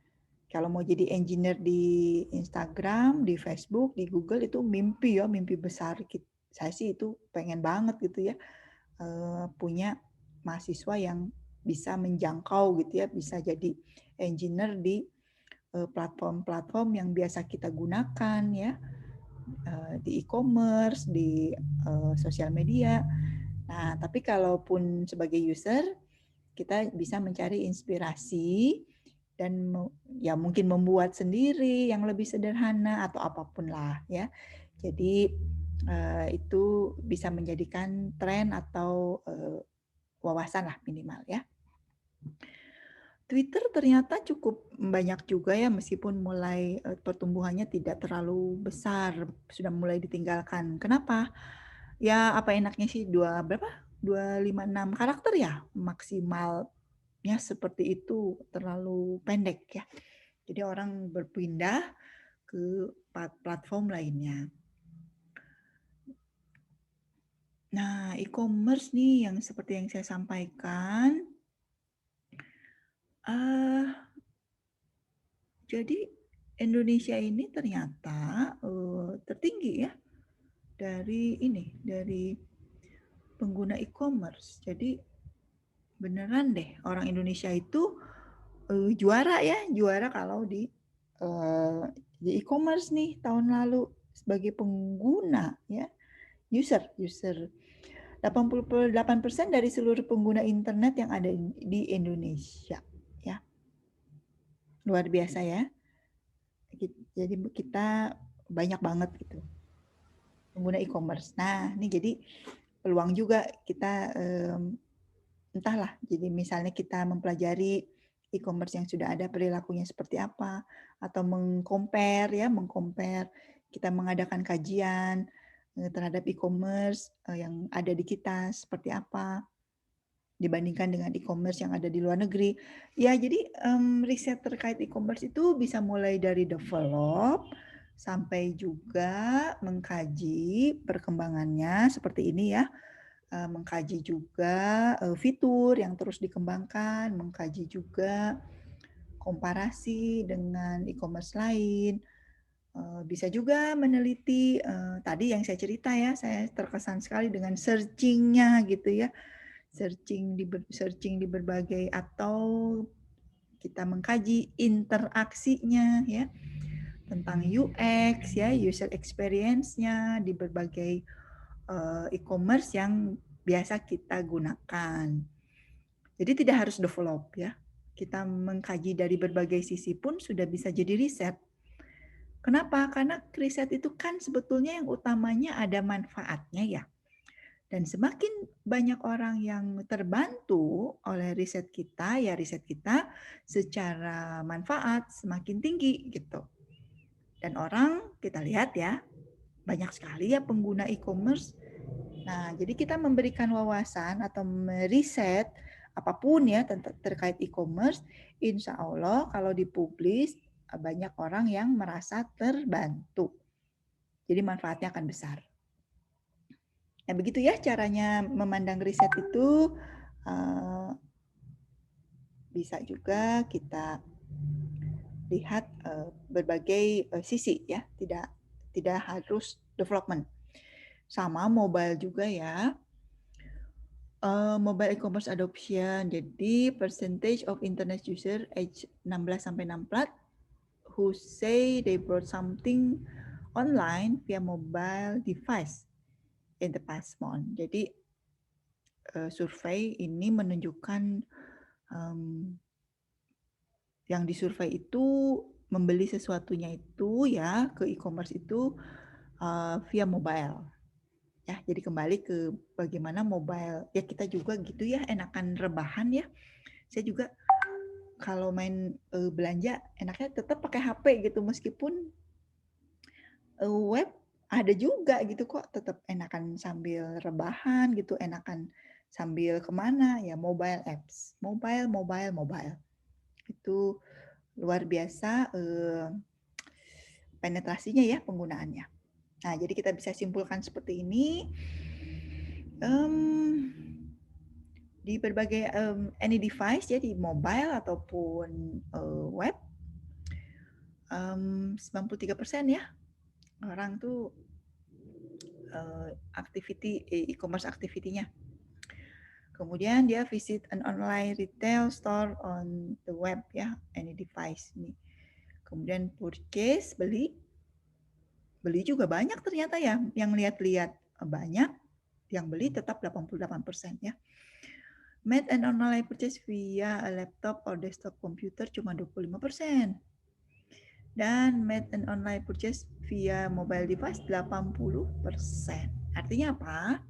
A: kalau mau jadi engineer di Instagram, di Facebook, di Google itu mimpi ya, mimpi besar. Saya sih itu pengen banget gitu ya, punya mahasiswa yang bisa menjangkau gitu ya, bisa jadi engineer di platform-platform yang biasa kita gunakan ya, di e-commerce, di sosial media. Nah, tapi kalaupun sebagai user, kita bisa mencari inspirasi dan ya mungkin membuat sendiri yang lebih sederhana atau apapun lah ya. Jadi itu bisa menjadikan tren atau wawasan lah minimal ya. Twitter ternyata cukup banyak juga ya meskipun mulai pertumbuhannya tidak terlalu besar, sudah mulai ditinggalkan. Kenapa? Ya apa enaknya sih 256 karakter ya maksimalnya seperti itu, terlalu pendek ya. Jadi orang berpindah ke platform lainnya. Nah, e-commerce nih yang seperti yang saya sampaikan, jadi Indonesia ini ternyata tertinggi ya dari pengguna e-commerce. Jadi beneran deh orang Indonesia itu juara kalau di e-commerce nih tahun lalu sebagai pengguna ya, user. 88% dari seluruh pengguna internet yang ada di Indonesia ya. Luar biasa ya. Jadi kita banyak banget gitu pengguna e-commerce. Nah, ini jadi peluang juga kita entahlah. Jadi misalnya kita mempelajari e-commerce yang sudah ada perilakunya seperti apa atau mengcompare kita mengadakan kajian terhadap e-commerce yang ada di kita seperti apa dibandingkan dengan e-commerce yang ada di luar negeri. Ya, jadi riset terkait e-commerce itu bisa mulai dari develop sampai juga mengkaji perkembangannya seperti ini ya. Mengkaji juga fitur yang terus dikembangkan, mengkaji juga komparasi dengan e-commerce lain. Bisa juga meneliti tadi yang saya cerita ya, saya terkesan sekali dengan searching-nya gitu ya. Searching di berbagai atau kita mengkaji interaksinya ya tentang UX ya, user experience-nya di berbagai e-commerce yang biasa kita gunakan. Jadi tidak harus develop ya. Kita mengkaji dari berbagai sisi pun sudah bisa jadi riset. Kenapa? Karena riset itu kan sebetulnya yang utamanya ada manfaatnya ya. Dan semakin banyak orang yang terbantu oleh riset kita, ya riset kita secara manfaat semakin tinggi gitu. Dan orang kita lihat ya, banyak sekali ya pengguna e-commerce. Nah, jadi kita memberikan wawasan atau meriset apapun ya terkait e-commerce, insya Allah kalau dipublis banyak orang yang merasa terbantu. Jadi manfaatnya akan besar. Nah, begitu ya caranya memandang riset itu. Bisa juga kita lihat berbagai sisi ya, tidak harus development. Sama mobile juga ya. Mobile e-commerce adoption. Jadi percentage of internet user age 16 sampai 64 who say they bought something online via mobile device in the past month. Jadi survei ini menunjukkan yang disurvei itu membeli sesuatunya itu ya ke e-commerce itu via mobile. Ya, jadi kembali ke bagaimana mobile. Ya kita juga gitu ya, enakan rebahan ya. Saya juga kalau main belanja enaknya tetap pakai HP gitu, meskipun web ada juga gitu kok, tetap enakan sambil rebahan gitu, enakan sambil kemana ya, mobile apps, mobile itu luar biasa penetrasinya ya, penggunaannya. Nah, jadi kita bisa simpulkan seperti ini. Di berbagai any device ya, di mobile ataupun web, 93% ya orang tuh e-commerce activity-nya. Kemudian dia visit an online retail store on the web ya, any device nih. Kemudian purchase, beli juga banyak ternyata ya, yang lihat-lihat banyak, yang beli tetap 88% ya. Made an online purchase via a laptop or desktop computer cuma 25%. Dan made an online purchase via mobile device 80%. Artinya apa?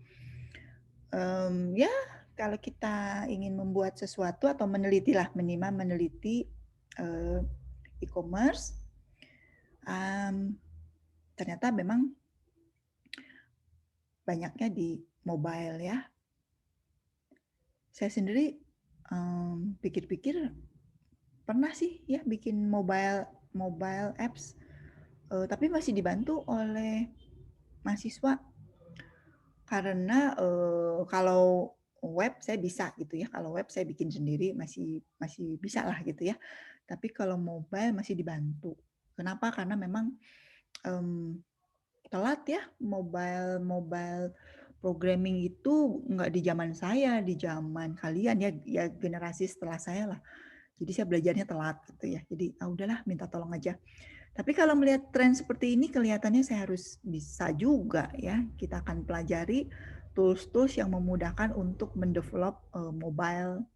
A: Ya, kalau kita ingin membuat sesuatu atau meneliti lah, minimal meneliti e-commerce, ternyata memang banyaknya di mobile ya. Saya sendiri pikir-pikir pernah sih ya bikin mobile apps, tapi masih dibantu oleh mahasiswa. Karena kalau web saya bisa gitu ya, kalau web saya bikin sendiri masih bisa lah gitu ya. Tapi kalau mobile masih dibantu. Kenapa? Karena memang telat ya, mobile programming itu nggak di zaman saya, di zaman kalian ya generasi setelah saya lah. Jadi saya belajarnya telat gitu ya. Jadi udahlah minta tolong aja. Tapi kalau melihat tren seperti ini kelihatannya saya harus bisa juga ya. Kita akan pelajari tools-tools yang memudahkan untuk mendevelop mobile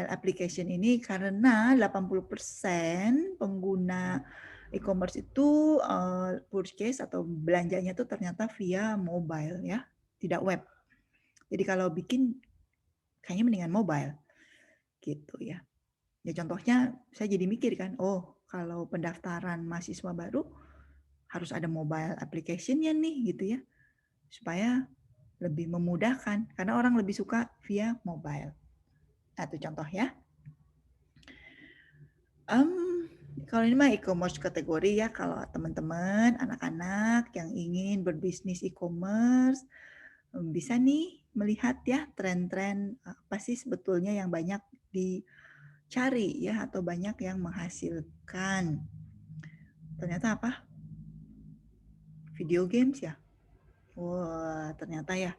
A: application ini, karena 80% pengguna e-commerce itu purchase atau belanjanya itu ternyata via mobile ya, tidak web. Jadi kalau bikin kayaknya mendingan mobile gitu ya. Ya contohnya saya jadi mikir kan, kalau pendaftaran mahasiswa baru harus ada mobile application-nya nih gitu ya, supaya lebih memudahkan karena orang lebih suka via mobile. Nah, itu contoh ya. Kalau ini mah e-commerce kategori ya, kalau teman-teman anak-anak yang ingin berbisnis e-commerce bisa nih melihat ya tren-tren apa sih sebetulnya yang banyak dicari ya, atau banyak yang menghasilkan. Ternyata apa? Video games ya. Wah, ternyata ya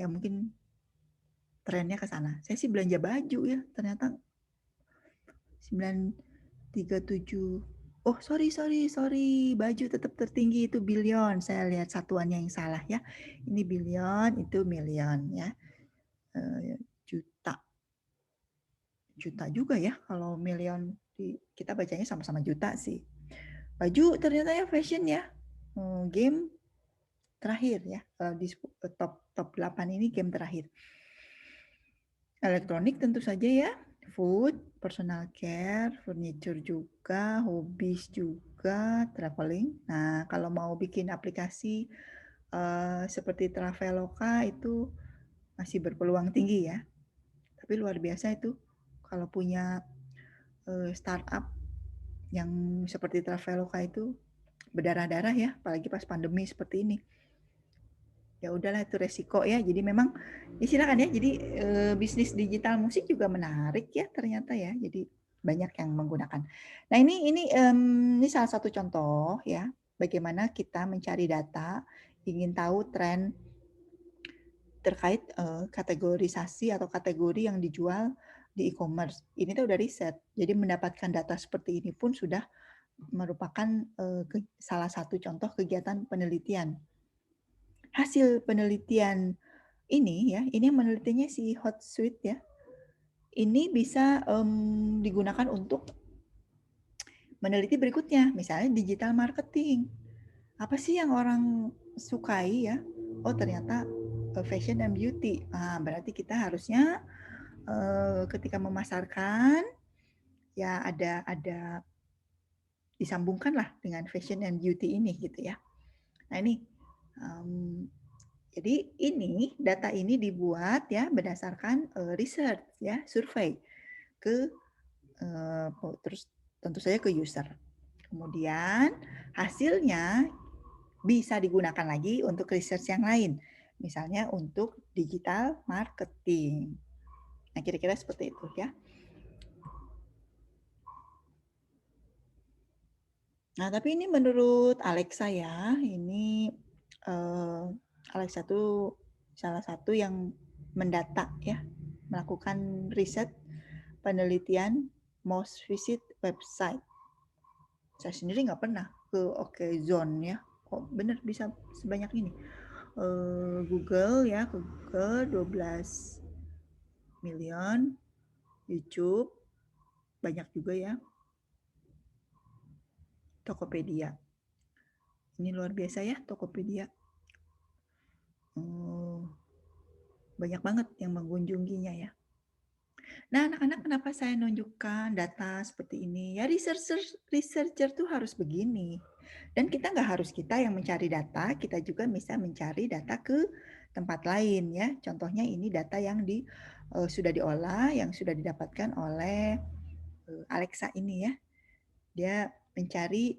A: mungkin trennya ke sana. Saya sih belanja baju ya, ternyata 937. Oh, sorry. Baju tetap tertinggi itu billion. Saya lihat satuannya yang salah ya. Ini billion, itu million ya. Juta juga ya. Kalau million kita bacanya sama-sama juta sih. Baju ternyata ya fashion ya. Game terakhir ya. Di top 8 ini game terakhir. Elektronik tentu saja ya. Food, personal care, furniture juga, hobbies juga, traveling. Nah, kalau mau bikin aplikasi seperti Traveloka itu masih berpeluang tinggi ya. Tapi luar biasa itu kalau punya startup yang seperti Traveloka itu berdarah-darah ya, apalagi pas pandemi seperti ini. ya udahlah itu resiko ya. Jadi memang ya silakan ya. Jadi bisnis digital musik juga menarik ya ternyata ya. Jadi banyak yang menggunakan. Nah ini salah satu contoh ya bagaimana kita mencari data, ingin tahu tren terkait kategorisasi atau kategori yang dijual di e-commerce. Ini tuh udah riset. Jadi mendapatkan data seperti ini pun sudah merupakan salah satu contoh kegiatan penelitian. Hasil penelitian ini ya, ini menelitinya si Hotsuite ya. Ini bisa digunakan untuk meneliti berikutnya, misalnya digital marketing. Apa sih yang orang sukai ya? Oh ternyata fashion and beauty. Nah, berarti kita harusnya ketika memasarkan ya ada disambungkan lah dengan fashion and beauty ini gitu ya. Nah ini jadi ini data ini dibuat ya berdasarkan research ya survei ke terus tentu saja ke user. Kemudian hasilnya bisa digunakan lagi untuk research yang lain, misalnya untuk digital marketing. Nah kira-kira seperti itu ya. Nah tapi ini menurut Alexa ya, ini Alexa itu salah satu yang mendata ya, melakukan riset penelitian most visit website. Saya sendiri nggak pernah ke Okezone ya, kok bener bisa sebanyak ini. Google ya, Google 12 million, YouTube banyak juga ya, Tokopedia. Ini luar biasa ya Tokopedia. Banyak banget yang mengunjunginya ya. Nah, anak-anak kenapa saya nunjukkan data seperti ini? Ya researcher tuh harus begini. Dan kita nggak harus kita yang mencari data, kita juga bisa mencari data ke tempat lain ya. Contohnya ini data yang sudah diolah, yang sudah didapatkan oleh Alexa ini ya. Dia mencari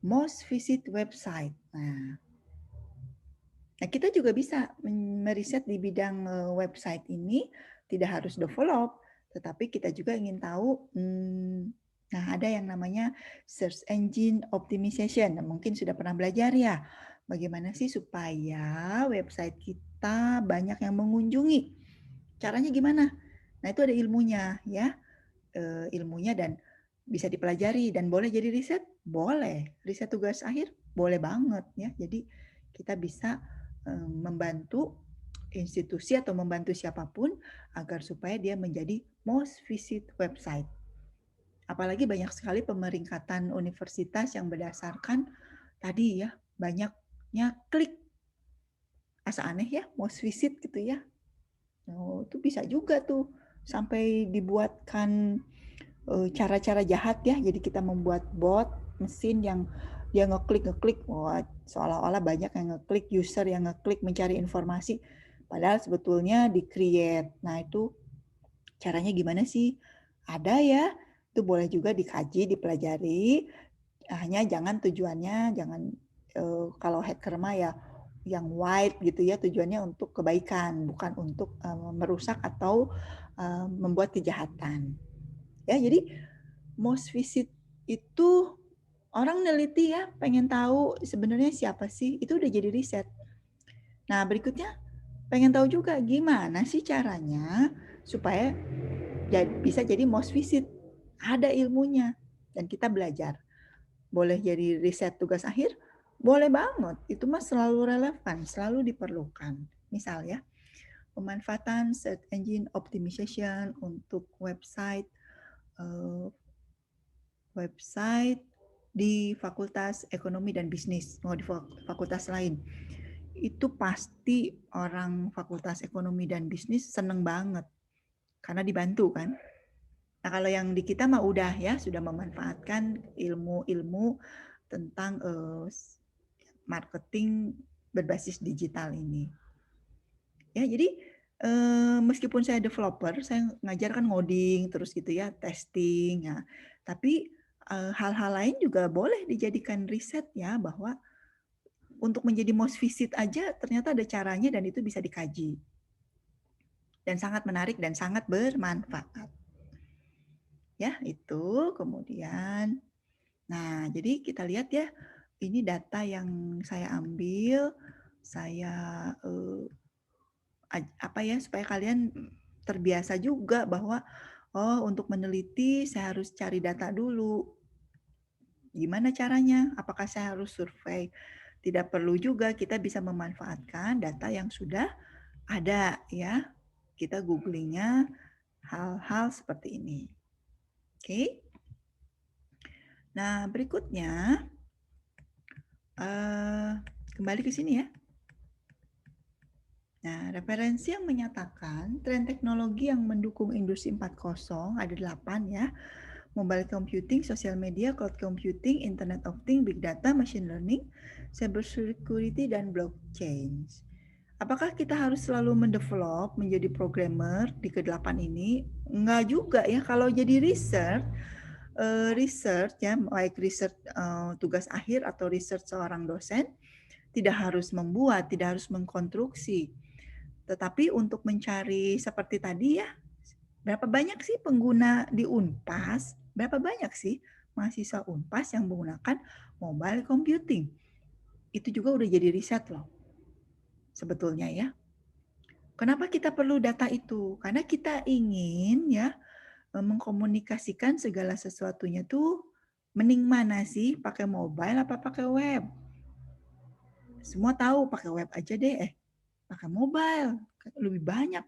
A: most visit website. Nah, kita juga bisa meriset di bidang website ini, tidak harus develop, tetapi kita juga ingin tahu, nah ada yang namanya search engine optimization. Nah, mungkin sudah pernah belajar ya, bagaimana sih supaya website kita banyak yang mengunjungi. Caranya gimana? Nah itu ada ilmunya ya, ilmunya dan bisa dipelajari dan boleh jadi riset? Boleh. Riset tugas akhir? Boleh banget ya. Jadi kita bisa membantu institusi atau membantu siapapun agar supaya dia menjadi most visit website. Apalagi banyak sekali pemeringkatan universitas yang berdasarkan tadi ya, banyaknya klik. Asa aneh ya, most visit gitu ya. Oh, itu bisa juga tuh sampai dibuatkan cara-cara jahat ya. Jadi kita membuat bot mesin yang dia ngeklik, wah, seolah-olah banyak yang ngeklik, user yang ngeklik mencari informasi, padahal sebetulnya di-create. Nah itu caranya gimana sih? Ada ya, itu boleh juga dikaji, dipelajari. Hanya jangan tujuannya, jangan kalau hacker mah ya yang white gitu ya, tujuannya untuk kebaikan, bukan untuk merusak atau membuat kejahatan. Ya, jadi most visit itu orang neliti ya, pengen tahu sebenarnya siapa sih, itu udah jadi riset. Nah, berikutnya pengen tahu juga gimana sih caranya supaya bisa jadi most visit. Ada ilmunya dan kita belajar. Boleh jadi riset tugas akhir? Boleh banget, itu mah selalu relevan, selalu diperlukan. Misal ya, pemanfaatan search engine optimization untuk website di Fakultas Ekonomi dan Bisnis, mau di fakultas lain. Itu pasti orang Fakultas Ekonomi dan Bisnis seneng banget, karena dibantu kan. Nah kalau yang di kita mah udah ya, sudah memanfaatkan ilmu-ilmu tentang marketing berbasis digital ini. Ya jadi meskipun saya developer, saya ngajar kan ngoding terus gitu ya, testing. Ya. Tapi hal-hal lain juga boleh dijadikan riset ya, bahwa untuk menjadi most visit aja ternyata ada caranya dan itu bisa dikaji. Dan sangat menarik dan sangat bermanfaat. Ya, itu. Kemudian, nah jadi kita lihat ya, ini data yang saya ambil, saya supaya kalian terbiasa juga bahwa untuk meneliti saya harus cari data dulu. Gimana caranya? Apakah saya harus survei? Tidak perlu juga, kita bisa memanfaatkan data yang sudah ada ya. Kita googlingnya hal-hal seperti ini. Oke. Nah, berikutnya kembali ke sini ya. Nah, referensi yang menyatakan tren teknologi yang mendukung industri 4.0 ada 8 ya. Mobile computing, social media, cloud computing, internet of things, big data, machine learning, cyber security, dan blockchain. Apakah kita harus selalu mendevelop menjadi programmer di ke-8 ini? Enggak juga ya. Kalau jadi research ya, baik research tugas akhir atau research seorang dosen, tidak harus membuat, tidak harus mengkonstruksi. Tetapi untuk mencari seperti tadi ya, berapa banyak sih pengguna di Unpas? Berapa banyak sih mahasiswa Unpas yang menggunakan mobile computing? Itu juga udah jadi riset loh, sebetulnya ya. Kenapa kita perlu data itu? Karena kita ingin ya mengkomunikasikan segala sesuatunya tuh mending mana sih, pakai mobile apa pakai web? Semua tahu pakai web aja deh, pakai mobile lebih banyak.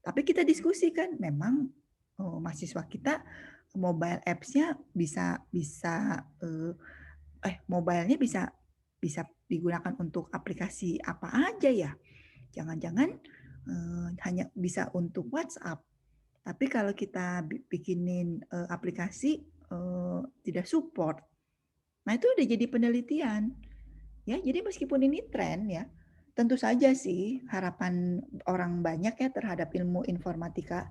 A: Tapi kita diskusikan, memang mahasiswa kita mobile apps-nya mobilenya bisa digunakan untuk aplikasi apa aja ya. Jangan-jangan hanya bisa untuk WhatsApp. Tapi kalau kita bikinin aplikasi tidak support. Nah, itu udah jadi penelitian. Ya, jadi meskipun ini tren ya, tentu saja sih harapan orang banyak ya terhadap ilmu informatika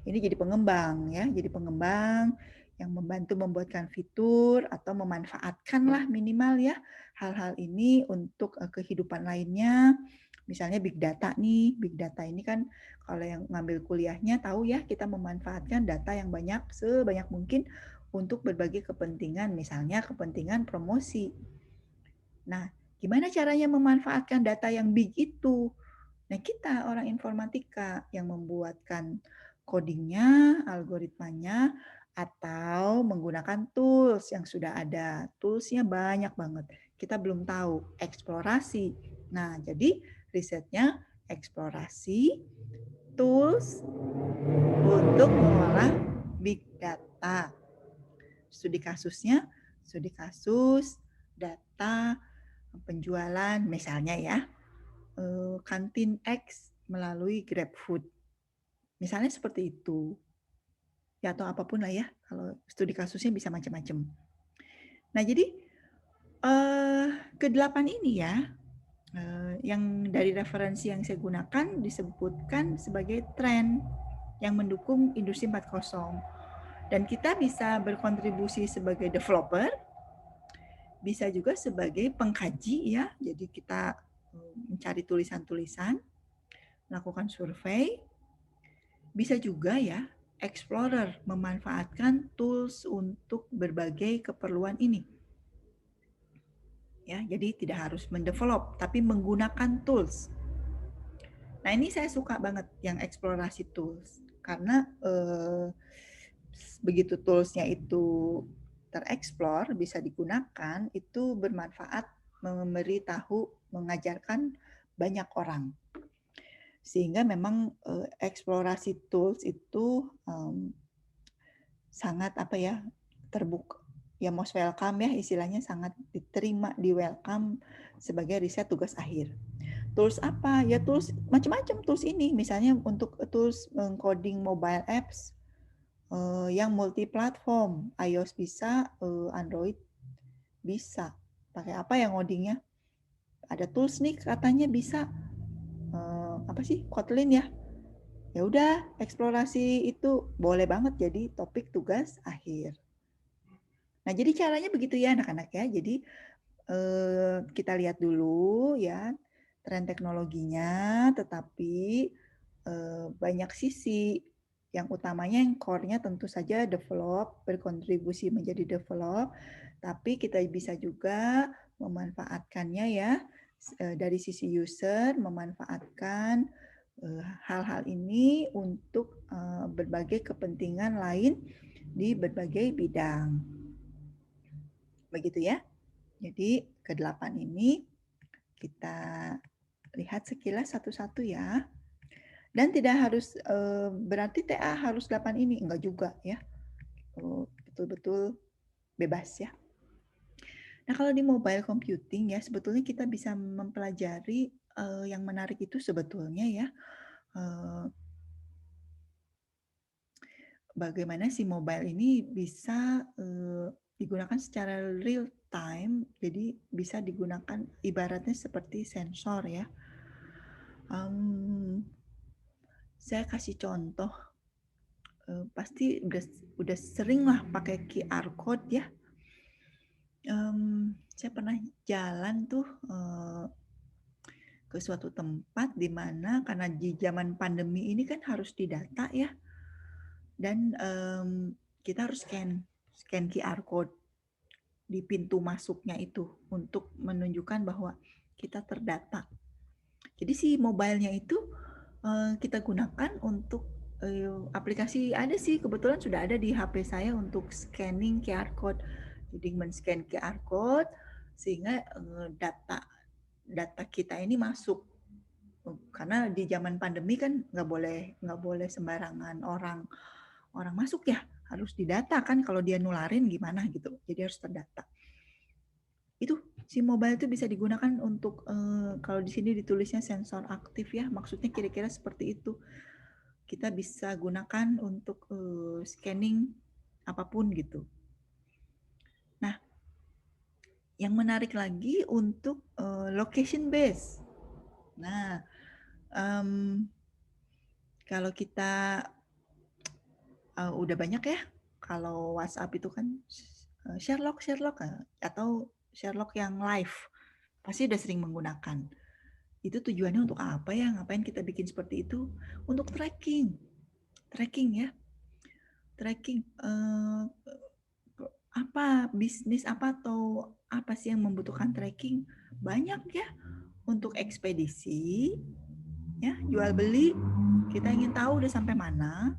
A: ini jadi pengembang ya, jadi pengembang yang membantu membuatkan fitur atau memanfaatkanlah minimal ya hal-hal ini untuk kehidupan lainnya. Misalnya big data nih, big data ini kan kalau yang ngambil kuliahnya tahu ya, kita memanfaatkan data yang banyak sebanyak mungkin untuk berbagai kepentingan, misalnya kepentingan promosi. Nah, gimana caranya memanfaatkan data yang big itu? Nah, kita orang informatika yang membuatkan codingnya, algoritmanya, atau menggunakan tools yang sudah ada. Toolsnya banyak banget. Kita belum tahu. Eksplorasi. Nah, jadi risetnya eksplorasi, tools untuk mengolah big data. Studi kasusnya, studi kasus, data, penjualan, misalnya ya, kantin X melalui GrabFood. Misalnya seperti itu. Ya, atau apapun lah ya, kalau studi kasusnya bisa macam-macam. Nah, jadi ke-8 ini ya, yang dari referensi yang saya gunakan disebutkan sebagai tren yang mendukung industri 4.0. Dan kita bisa berkontribusi sebagai developer, bisa juga sebagai pengkaji ya, jadi kita mencari tulisan-tulisan, melakukan survei, bisa juga ya explorer, memanfaatkan tools untuk berbagai keperluan ini. Ya, jadi tidak harus mendevelop, tapi menggunakan tools. Nah, ini saya suka banget yang eksplorasi tools, karena begitu toolsnya itu tereksplor, bisa digunakan, itu bermanfaat, memberitahu, mengajarkan banyak orang. Sehingga memang eksplorasi tools itu sangat terbuka, ya most welcome ya, istilahnya sangat diterima, di welcome sebagai riset tugas akhir. Tools apa? Ya tools macam-macam tools ini, misalnya untuk tools coding mobile apps yang multi platform, iOS bisa, Android bisa. Pakai apa ya ngodingnya? Ada tools nih katanya bisa Kotlin ya. Ya udah, eksplorasi itu boleh banget jadi topik tugas akhir. Nah, jadi caranya begitu ya anak-anak ya. Jadi kita lihat dulu ya tren teknologinya, tetapi banyak sisi. Yang utamanya yang core-nya tentu saja develop, berkontribusi menjadi develop, tapi kita bisa juga memanfaatkannya ya dari sisi user, memanfaatkan hal-hal ini untuk berbagai kepentingan lain di berbagai bidang. Begitu ya. Jadi ke-8 ini kita lihat sekilas satu-satu ya. Dan tidak harus berarti TA harus 8 ini, enggak juga ya. Betul-betul bebas ya. Nah, kalau di mobile computing ya sebetulnya kita bisa mempelajari yang menarik itu sebetulnya ya bagaimana si mobile ini bisa digunakan secara real time, jadi bisa digunakan ibaratnya seperti sensor ya. Saya kasih contoh, pasti udah sering lah pakai QR code ya. Saya pernah jalan tuh ke suatu tempat di mana karena di zaman pandemi ini kan harus didata ya, dan kita harus scan QR code di pintu masuknya itu untuk menunjukkan bahwa kita terdata. Jadi si mobile-nya itu kita gunakan untuk aplikasi ada sih kebetulan sudah ada di HP saya untuk scanning QR code. Jadi men-scan QR code sehingga data kita ini masuk. Karena di zaman pandemi kan nggak boleh sembarangan orang masuk ya, harus didata kan kalau dia nularin gimana gitu. Jadi harus terdata. Itu si mobile itu bisa digunakan untuk kalau di sini ditulisnya sensor aktif ya, maksudnya kira-kira seperti itu. Kita bisa gunakan untuk scanning apapun gitu. Nah, yang menarik lagi untuk location base. Nah, kalau kita udah banyak ya, kalau WhatsApp itu kan Sherlock atau Sherlock yang live, pasti udah sering menggunakan. Itu tujuannya untuk apa ya? Ngapain kita bikin seperti itu? Untuk tracking ya. Tracking apa bisnis apa atau apa sih yang membutuhkan tracking? Banyak ya. Untuk ekspedisi, ya jual beli, kita ingin tahu udah sampai mana.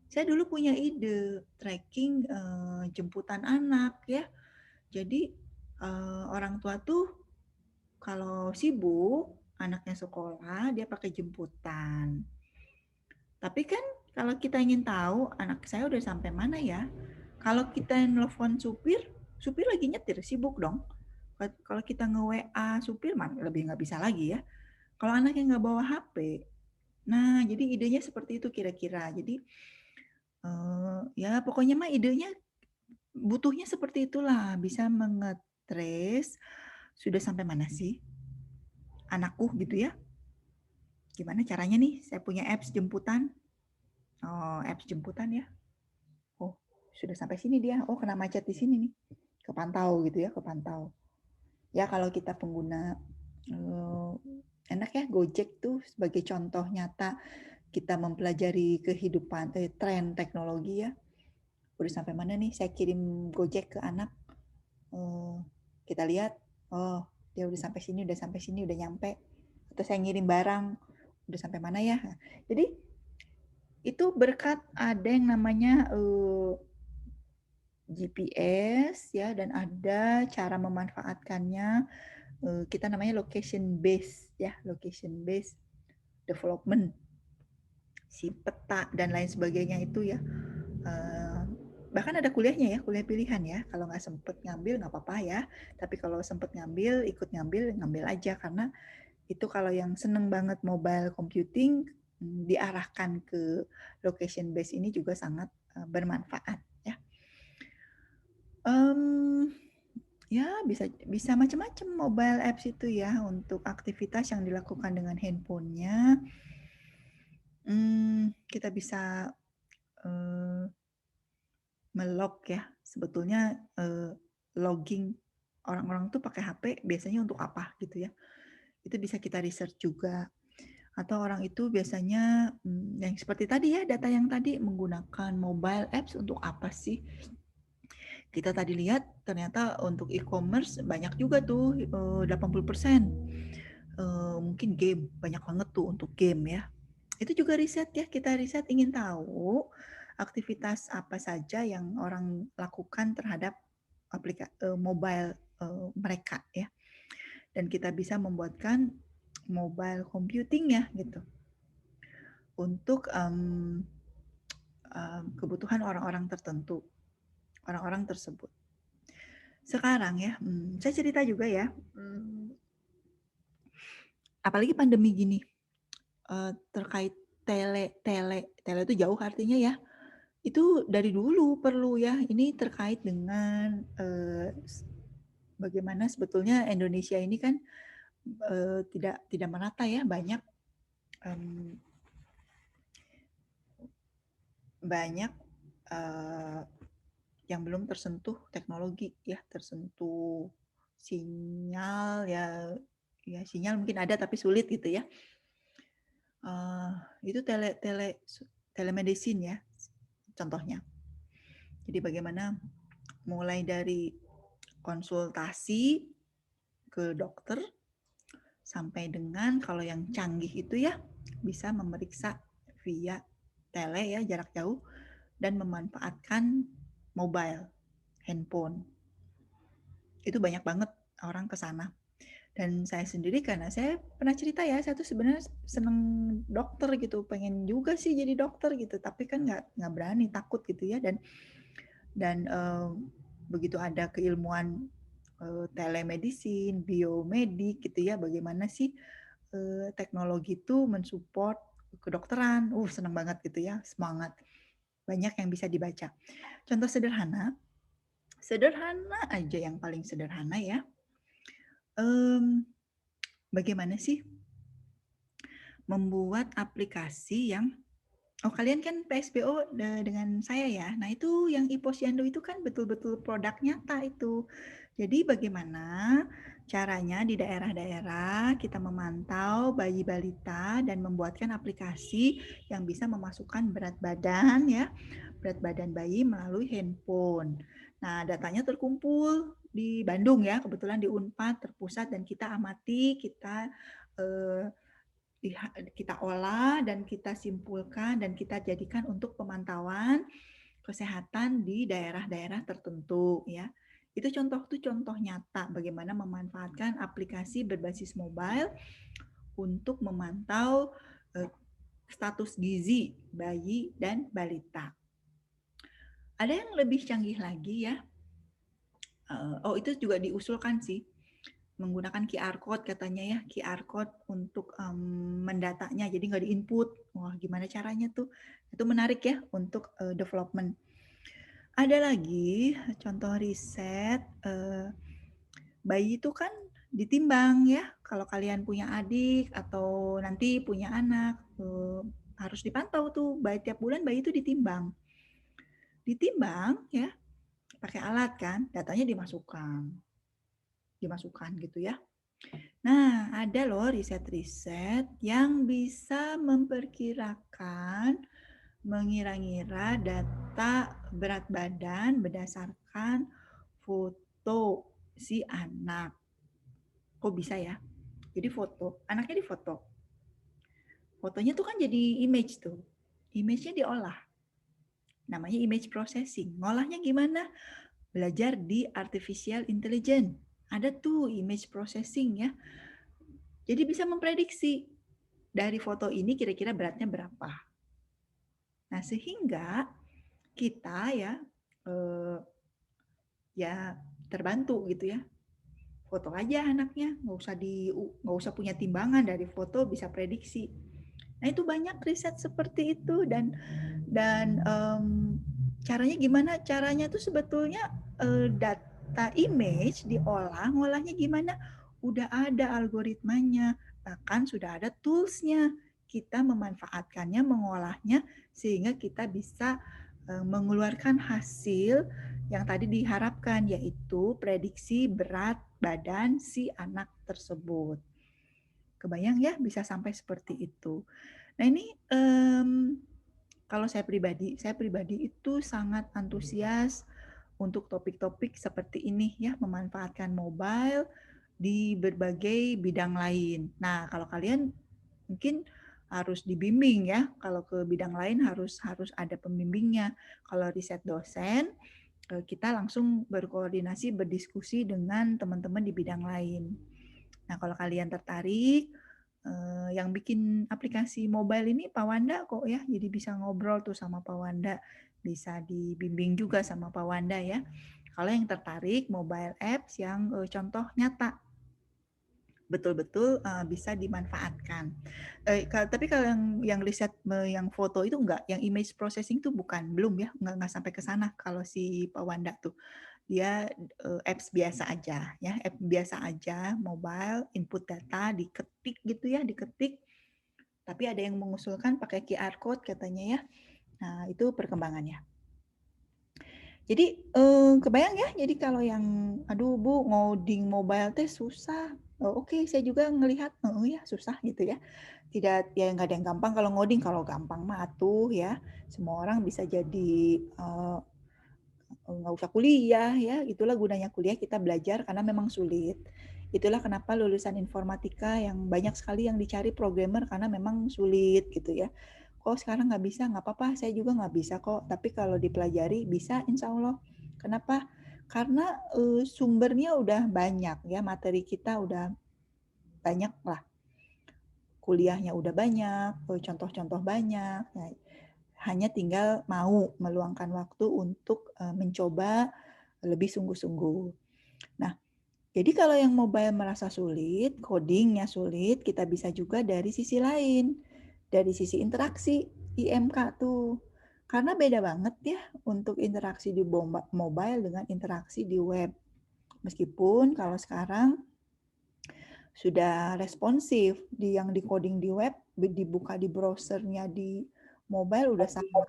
A: Saya dulu punya ide tracking jemputan anak ya. Jadi orang tua tuh kalau sibuk, anaknya sekolah, dia pakai jemputan. Tapi kan kalau kita ingin tahu anak saya udah sampai mana ya, kalau kita nelfon supir lagi nyetir, sibuk dong. Kalau kita nge-WA supir, lebih nggak bisa lagi ya. Kalau anaknya nggak bawa HP, nah jadi idenya seperti itu kira-kira. Jadi ya pokoknya mah idenya butuhnya seperti itulah, bisa mengetrace sudah sampai mana sih anakku gitu ya. Gimana caranya nih? Saya punya apps jemputan. Oh, apps jemputan ya. Oh, sudah sampai sini dia. Oh, kena macet di sini nih. Kepantau gitu ya, kepantau. Ya kalau kita pengguna enak ya Gojek tuh sebagai contoh nyata kita mempelajari kehidupan tren teknologi ya. Udah sampai mana nih? Saya kirim Gojek ke anak. Kita lihat, oh dia udah sampai sini, udah nyampe. Atau saya ngirim barang, udah sampai mana ya? Jadi itu berkat ada yang namanya GPS ya, dan ada cara memanfaatkannya. Kita namanya location based ya, location based development, si peta dan lain sebagainya itu ya. Bahkan ada kuliahnya ya, kuliah pilihan ya. Kalau nggak sempet ngambil nggak apa-apa ya. Tapi kalau sempet ngambil, ikut ngambil aja karena itu kalau yang seneng banget mobile computing diarahkan ke location base ini juga sangat bermanfaat ya. Ya bisa macam-macam mobile apps itu ya untuk aktivitas yang dilakukan dengan handphonenya. Kita bisa melog ya, sebetulnya logging orang-orang tuh pakai HP biasanya untuk apa gitu ya. Itu bisa kita research juga. Atau orang itu biasanya yang seperti tadi ya, data yang tadi menggunakan mobile apps untuk apa sih? Kita tadi lihat ternyata untuk e-commerce banyak juga tuh 80%. Mungkin game, banyak banget tuh untuk game ya. Itu juga riset ya, kita riset ingin tahu aktivitas apa saja yang orang lakukan terhadap mobile mereka ya. Dan kita bisa membuatkan mobile computing ya gitu untuk kebutuhan orang-orang tertentu, orang-orang tersebut. Sekarang ya, saya cerita juga ya, apalagi pandemi gini, terkait tele itu jauh artinya ya, itu dari dulu perlu ya, ini terkait dengan bagaimana sebetulnya Indonesia ini kan tidak merata ya, banyak yang belum tersentuh teknologi ya, tersentuh sinyal ya sinyal mungkin ada tapi sulit gitu ya. Itu telemedicine ya contohnya. Jadi bagaimana mulai dari konsultasi ke dokter sampai dengan kalau yang canggih itu ya bisa memeriksa via tele ya jarak jauh dan memanfaatkan mobile, handphone. Itu banyak banget orang ke sana. Dan saya sendiri karena saya pernah cerita ya, saya tuh sebenarnya seneng dokter gitu, pengen juga sih jadi dokter gitu, tapi kan nggak berani, takut gitu ya. Dan begitu ada keilmuan telemedicine, biomedik gitu ya, bagaimana sih teknologi itu mensupport kedokteran, seneng banget gitu ya, semangat. Banyak yang bisa dibaca. Contoh sederhana aja yang paling sederhana ya. Bagaimana sih membuat aplikasi yang kalian kan PSBO dengan saya ya. Nah, itu yang iPosyandu itu kan betul-betul produk nyata itu. Jadi bagaimana caranya di daerah-daerah kita memantau bayi balita dan membuatkan aplikasi yang bisa memasukkan berat badan ya, berat badan bayi melalui handphone. Nah, datanya terkumpul di Bandung ya, kebetulan di Unpad terpusat dan kita amati, kita olah dan kita simpulkan dan kita jadikan untuk pemantauan kesehatan di daerah-daerah tertentu ya. Itu contoh nyata bagaimana memanfaatkan aplikasi berbasis mobile untuk memantau status gizi bayi dan balita. Ada yang lebih canggih lagi ya. Itu juga diusulkan sih menggunakan QR code katanya ya, QR code untuk mendatanya, jadi nggak di-input. Wah, gimana caranya tuh? Itu menarik ya untuk development. Ada lagi contoh riset, bayi itu kan ditimbang ya, kalau kalian punya adik atau nanti punya anak, harus dipantau tuh, tiap bulan bayi itu ditimbang. Ditimbang ya, pakai alat kan, datanya dimasukkan gitu ya. Nah, ada loh riset-riset yang bisa memperkirakan, mengira-ngira data berat badan berdasarkan foto si anak. Kok bisa ya? Jadi anaknya difoto. Fotonya tuh kan jadi image tuh. Image-nya diolah. Namanya image processing. Ngolahnya gimana? Belajar di artificial intelligence. Ada tuh image processing ya. Jadi bisa memprediksi dari foto ini kira-kira beratnya berapa. Nah, sehingga kita ya terbantu gitu ya. Foto aja anaknya, nggak usah punya timbangan, dari foto bisa prediksi. Nah, itu banyak riset seperti itu dan caranya gimana? Caranya tuh sebetulnya data image diolah, ngolahnya gimana? Udah ada algoritmanya, bahkan sudah ada toolsnya. Kita memanfaatkannya, mengolahnya, sehingga kita bisa mengeluarkan hasil yang tadi diharapkan, yaitu prediksi berat badan si anak tersebut. Kebayang ya bisa sampai seperti itu. Nah ini kalau saya pribadi itu sangat antusias untuk topik-topik seperti ini ya, memanfaatkan mobile di berbagai bidang lain. Nah, kalau kalian mungkin harus dibimbing ya. Kalau ke bidang lain harus ada pembimbingnya. Kalau riset dosen, kita langsung berkoordinasi, berdiskusi dengan teman-teman di bidang lain. Nah, kalau kalian tertarik, yang bikin aplikasi mobile ini Pak Wanda kok ya, jadi bisa ngobrol tuh sama Pak Wanda, bisa dibimbing juga sama Pak Wanda ya. Kalau yang tertarik mobile apps yang contoh nyata, betul-betul bisa dimanfaatkan. Tapi kalau yang riset yang foto itu enggak, yang image processing itu bukan, belum ya, enggak sampai ke sana kalau si Pak Wanda tuh. Dia apps biasa aja ya, app biasa aja, mobile, input data, diketik gitu ya, diketik. Tapi ada yang mengusulkan pakai QR code katanya ya. Nah, itu perkembangannya. Jadi kebayang ya, jadi kalau yang aduh Bu, ngoding mobile teh susah. Oke, saya juga ngelihat ya susah gitu ya. Tidak ya nggak ada yang gampang kalau ngoding, kalau gampang mah atuh ya. Semua orang bisa jadi nggak usah kuliah ya, itulah gunanya kuliah, kita belajar karena memang sulit. Itulah kenapa lulusan informatika yang banyak sekali yang dicari programmer karena memang sulit gitu ya. Kok sekarang nggak bisa, nggak apa-apa, saya juga nggak bisa kok, tapi kalau dipelajari bisa insya Allah. Kenapa? Karena sumbernya udah banyak ya, materi kita udah banyak lah, kuliahnya udah banyak, contoh-contoh banyak. Nah, hanya tinggal mau meluangkan waktu untuk mencoba lebih sungguh-sungguh. Nah, jadi kalau yang mobile merasa sulit, codingnya sulit, kita bisa juga dari sisi lain, dari sisi interaksi IMK tuh. Karena beda banget ya untuk interaksi di mobile dengan interaksi di web. Meskipun kalau sekarang sudah responsif, yang di coding di web, dibuka di browsernya di mobile udah sama.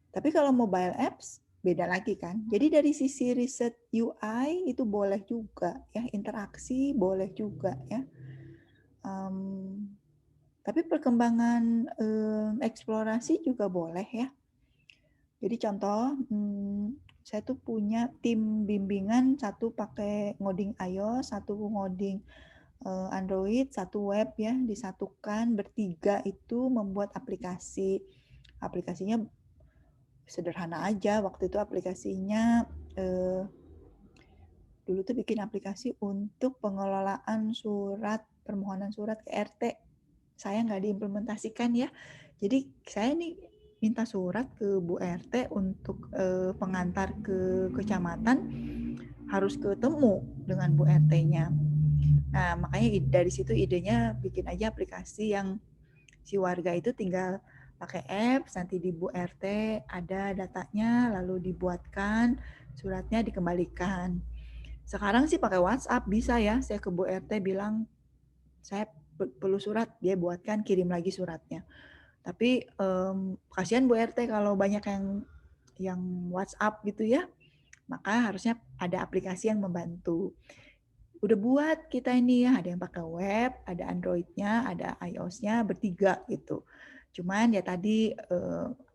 A: Tapi kalau mobile apps beda lagi kan. Jadi dari sisi riset UI itu boleh juga ya, interaksi boleh juga ya. Tapi perkembangan eksplorasi juga boleh ya. Jadi contoh, saya tuh punya tim bimbingan, satu pakai ngoding iOS, satu ngoding Android, satu web ya, disatukan bertiga itu membuat aplikasi. Aplikasinya sederhana aja, waktu itu aplikasinya dulu tuh bikin aplikasi untuk pengelolaan surat, permohonan surat ke RT. Saya nggak diimplementasikan ya. Jadi saya nih minta surat ke Bu RT untuk pengantar ke kecamatan harus ketemu dengan Bu RT-nya. Nah, makanya dari situ idenya bikin aja aplikasi yang si warga itu tinggal pakai apps, nanti di Bu RT ada datanya, lalu dibuatkan, suratnya dikembalikan. Sekarang sih pakai WhatsApp bisa ya, saya ke Bu RT bilang, saya perlu surat, dia buatkan, kirim lagi suratnya. Tapi kasihan Bu RT kalau banyak yang WhatsApp gitu ya, maka harusnya ada aplikasi yang membantu. Udah buat kita ini ya, ada yang pakai web, ada Android-nya, ada iOS-nya, bertiga gitu. Cuman ya tadi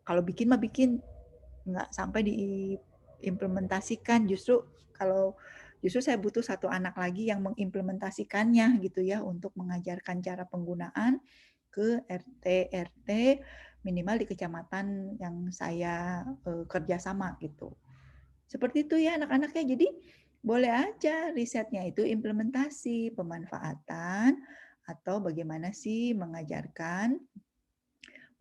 A: kalau bikin mah bikin, nggak sampai diimplementasikan. Justru saya butuh satu anak lagi yang mengimplementasikannya gitu ya, untuk mengajarkan cara penggunaan ke RT minimal di kecamatan yang saya kerjasama gitu. Seperti itu ya anak-anaknya. Jadi boleh aja risetnya itu implementasi, pemanfaatan, atau bagaimana sih mengajarkan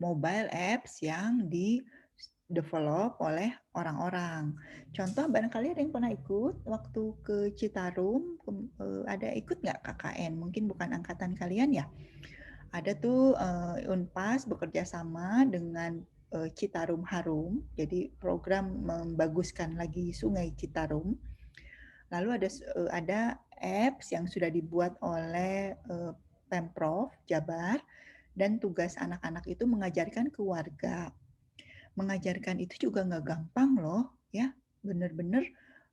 A: mobile apps yang di-develop oleh orang-orang. Contoh barangkali ada yang pernah ikut waktu ke Citarum, ada ikut nggak KKN? Mungkin bukan angkatan kalian ya. Ada tuh Unpas bekerja sama dengan Citarum Harum, jadi program membaguskan lagi Sungai Citarum. Lalu ada apps yang sudah dibuat oleh Pemprov Jabar, dan tugas anak-anak itu mengajarkan ke warga mengajarkan itu juga nggak gampang loh, ya, bener-bener.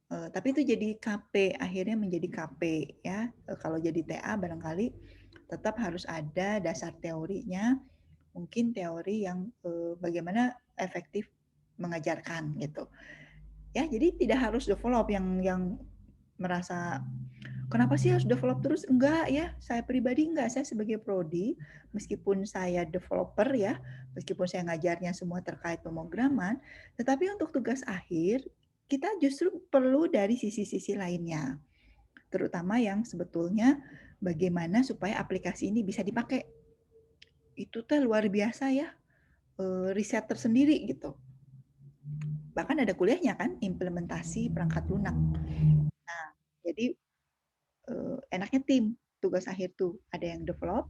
A: Tapi itu jadi KP, akhirnya menjadi KP ya. Kalau jadi TA barangkali tetap harus ada dasar teorinya, mungkin teori yang bagaimana efektif mengajarkan gitu. Ya, jadi tidak harus develop yang merasa kenapa sih harus develop terus? Enggak ya, saya pribadi enggak. Saya sebagai prodi, meskipun saya developer ya, meskipun saya ngajarnya semua terkait pemrograman, tetapi untuk tugas akhir, kita justru perlu dari sisi-sisi lainnya. Terutama yang sebetulnya bagaimana supaya aplikasi ini bisa dipakai. Itu tuh luar biasa ya, riset tersendiri gitu. Bahkan ada kuliahnya kan, implementasi perangkat lunak. Nah, jadi enaknya tim tugas akhir tuh ada yang develop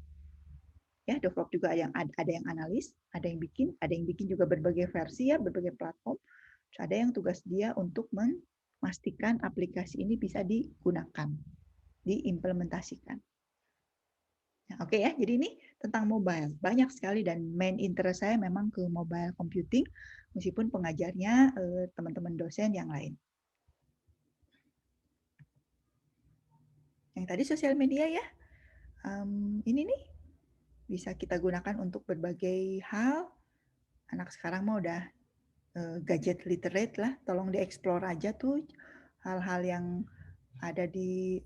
A: ya, develop juga ada yang analis, ada yang bikin juga berbagai versi ya, berbagai platform. Terus ada yang tugas dia untuk memastikan aplikasi ini bisa digunakan, diimplementasikan. Nah, oke ya, jadi ini tentang mobile. Banyak sekali dan main interest saya memang ke mobile computing, meskipun pengajarnya teman-teman dosen yang lain. Yang tadi sosial media ya, ini nih bisa kita gunakan untuk berbagai hal. Anak sekarang mah udah gadget literate lah, tolong dieksplor aja tuh hal-hal yang ada di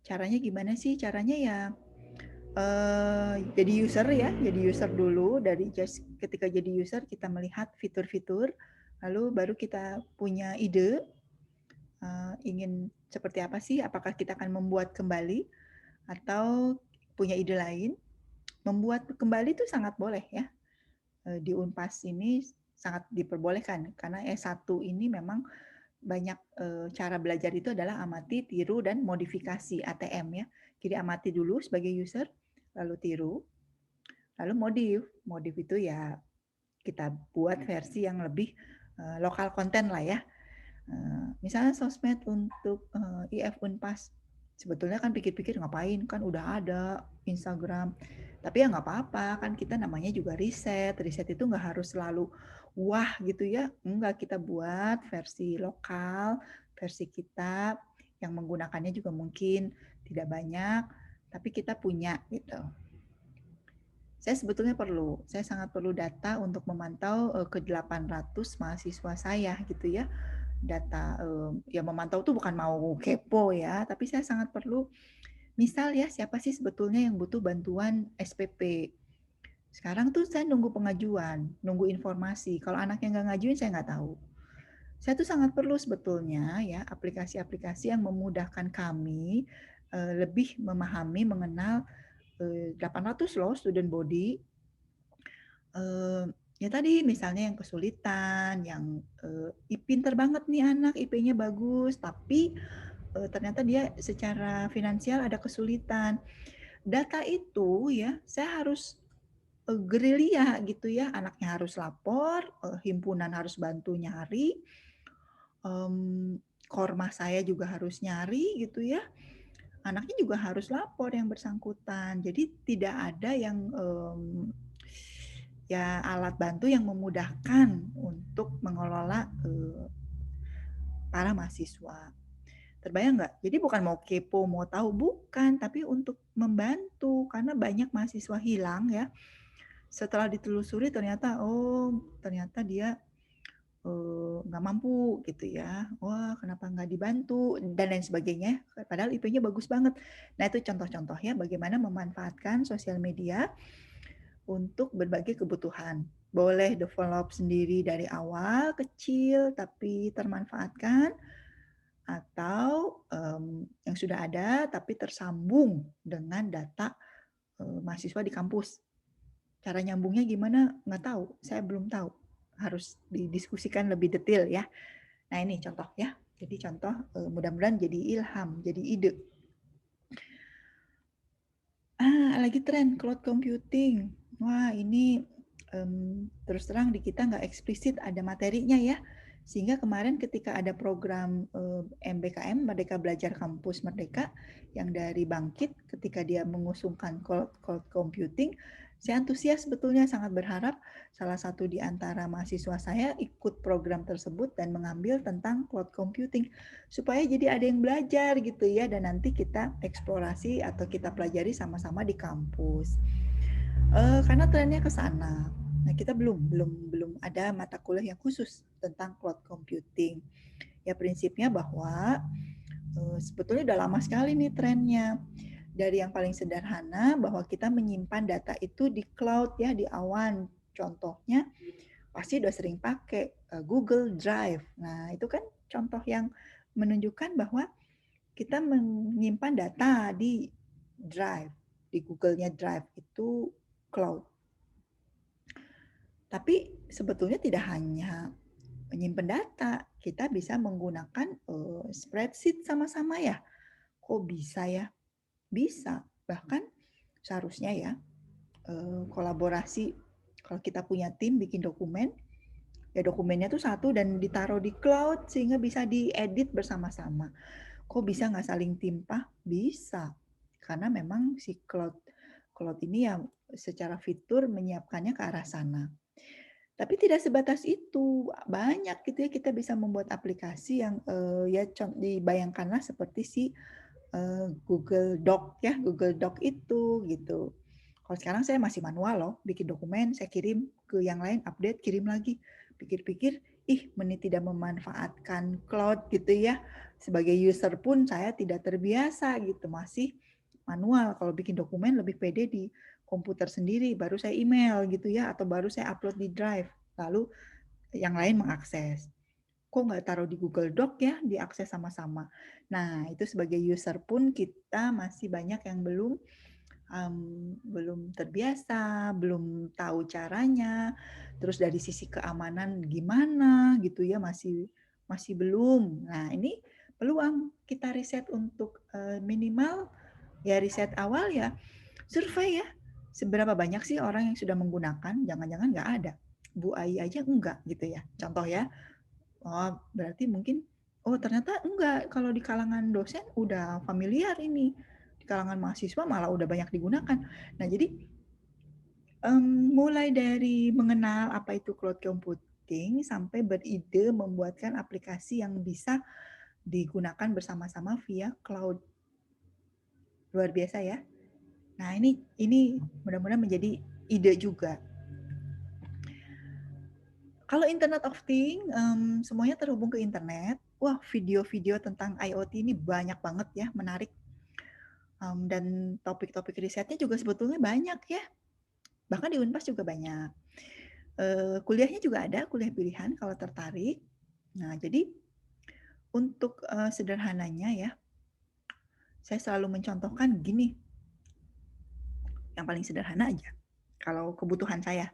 A: caranya gimana sih? Caranya ya jadi user ya, jadi user dulu. Dari just ketika jadi user kita melihat fitur-fitur, lalu baru kita punya ide ingin seperti apa sih? Apakah kita akan membuat kembali atau punya ide lain? Membuat kembali itu sangat boleh ya. Di Unpas ini sangat diperbolehkan karena S1 ini memang banyak cara belajar itu adalah amati, tiru, dan modifikasi ATM ya. Jadi amati dulu sebagai user, lalu tiru, lalu modif. Modif itu ya kita buat versi yang lebih lokal konten lah ya. Misalnya sosmed untuk IF Unpas. Sebetulnya kan pikir-pikir ngapain, kan udah ada Instagram. Tapi ya nggak apa-apa, kan kita namanya juga riset. Riset itu nggak harus selalu wah gitu ya. Enggak, kita buat versi lokal, versi kita yang menggunakannya juga mungkin tidak banyak, tapi kita punya gitu. Saya sebetulnya saya sangat perlu data untuk memantau ke 800 mahasiswa saya gitu ya. Data ya memantau tuh bukan mau kepo ya, tapi saya sangat perlu misal ya siapa sih sebetulnya yang butuh bantuan SPP. Sekarang tuh saya nunggu pengajuan, nunggu informasi. Kalau anaknya nggak ngajuin saya nggak tahu. Saya tuh sangat perlu sebetulnya ya aplikasi-aplikasi yang memudahkan kami lebih memahami mengenal 800 loh student body. Ya tadi misalnya yang kesulitan, yang pinter banget nih anak, IP-nya bagus, tapi ternyata dia secara finansial ada kesulitan. Data itu ya saya harus gerilya gitu ya, anaknya harus lapor, himpunan harus bantu nyari, korma saya juga harus nyari gitu ya, anaknya juga harus lapor yang bersangkutan. Jadi tidak ada yang ya alat bantu yang memudahkan untuk mengelola para mahasiswa. Terbayang nggak? Jadi bukan mau kepo, mau tahu, bukan, tapi untuk membantu karena banyak mahasiswa hilang ya. Setelah ditelusuri ternyata ternyata dia nggak mampu gitu ya. Wah, kenapa nggak dibantu dan lain sebagainya. Padahal IP-nya bagus banget. Nah itu contoh-contoh ya bagaimana memanfaatkan sosial media untuk berbagai kebutuhan. Boleh develop sendiri dari awal, kecil, tapi termanfaatkan, atau yang sudah ada tapi tersambung dengan data mahasiswa di kampus. Cara nyambungnya gimana? Nggak tahu, saya belum tahu. Harus didiskusikan lebih detail ya. Nah ini contoh ya. Jadi contoh mudah-mudahan jadi ilham, jadi ide. Lagi tren cloud computing. Wah, ini terus terang di kita nggak eksplisit ada materinya ya. Sehingga kemarin ketika ada program MBKM, Merdeka Belajar Kampus Merdeka, yang dari Bangkit, ketika dia mengusungkan cloud computing, Saya antusias sebetulnya, sangat berharap salah satu di antara mahasiswa saya ikut program tersebut dan mengambil tentang cloud computing supaya jadi ada yang belajar gitu ya, dan nanti kita eksplorasi atau kita pelajari sama-sama di kampus. Karena trennya ke sana. Nah, kita belum ada mata kuliah yang khusus tentang cloud computing. Ya prinsipnya bahwa sebetulnya udah lama sekali nih trennya. Dari yang paling sederhana bahwa kita menyimpan data itu di cloud ya, di awan. Contohnya pasti udah sering pakai Google Drive. Nah, itu kan contoh yang menunjukkan bahwa kita menyimpan data di Drive, di Google-nya Drive itu cloud. Tapi sebetulnya tidak hanya menyimpan data, kita bisa menggunakan spreadsheet sama-sama ya. Kok bisa ya? Bisa, bahkan seharusnya ya kolaborasi. Kalau kita punya tim bikin dokumen, ya dokumennya tuh satu dan ditaruh di cloud sehingga bisa diedit bersama-sama. Kok bisa nggak saling timpah? Bisa, karena memang si cloud ini ya secara fitur menyiapkannya ke arah sana. Tapi tidak sebatas itu, banyak gitu ya kita bisa membuat aplikasi yang ya dibayangkanlah seperti si Google Doc ya, Google Doc itu gitu. Kalau sekarang saya masih manual loh, bikin dokumen, saya kirim ke yang lain, update, kirim lagi. Pikir-pikir, menit tidak memanfaatkan cloud gitu ya. Sebagai user pun saya tidak terbiasa gitu, masih manual. Kalau bikin dokumen lebih pede di komputer sendiri, baru saya email gitu ya, atau baru saya upload di Drive, lalu yang lain mengakses. Kok nggak taruh di Google Doc ya, diakses sama-sama. Nah, itu sebagai user pun kita masih banyak yang belum terbiasa, belum tahu caranya. Terus dari sisi keamanan gimana gitu ya, masih belum. Nah, ini peluang kita riset untuk minimal ya riset awal ya, survei ya. Seberapa banyak sih orang yang sudah menggunakan? Jangan-jangan nggak ada. Bu Ai aja enggak gitu ya. Contoh ya. Oh, berarti mungkin, oh ternyata enggak, kalau di kalangan dosen udah familiar ini, di kalangan mahasiswa malah udah banyak digunakan. Nah jadi mulai dari mengenal apa itu cloud computing sampai beride membuatkan aplikasi yang bisa digunakan bersama-sama via cloud. Luar biasa ya. Nah ini mudah-mudahan menjadi ide juga. Kalau Internet of Things, semuanya terhubung ke internet. Wah, video-video tentang IoT ini banyak banget ya, menarik. Dan topik-topik risetnya juga sebetulnya banyak ya. Bahkan di Unpas juga banyak. Kuliahnya juga ada, kuliah pilihan kalau tertarik. Nah, jadi untuk sederhananya ya, saya selalu mencontohkan gini. Yang paling sederhana aja. Kalau kebutuhan saya.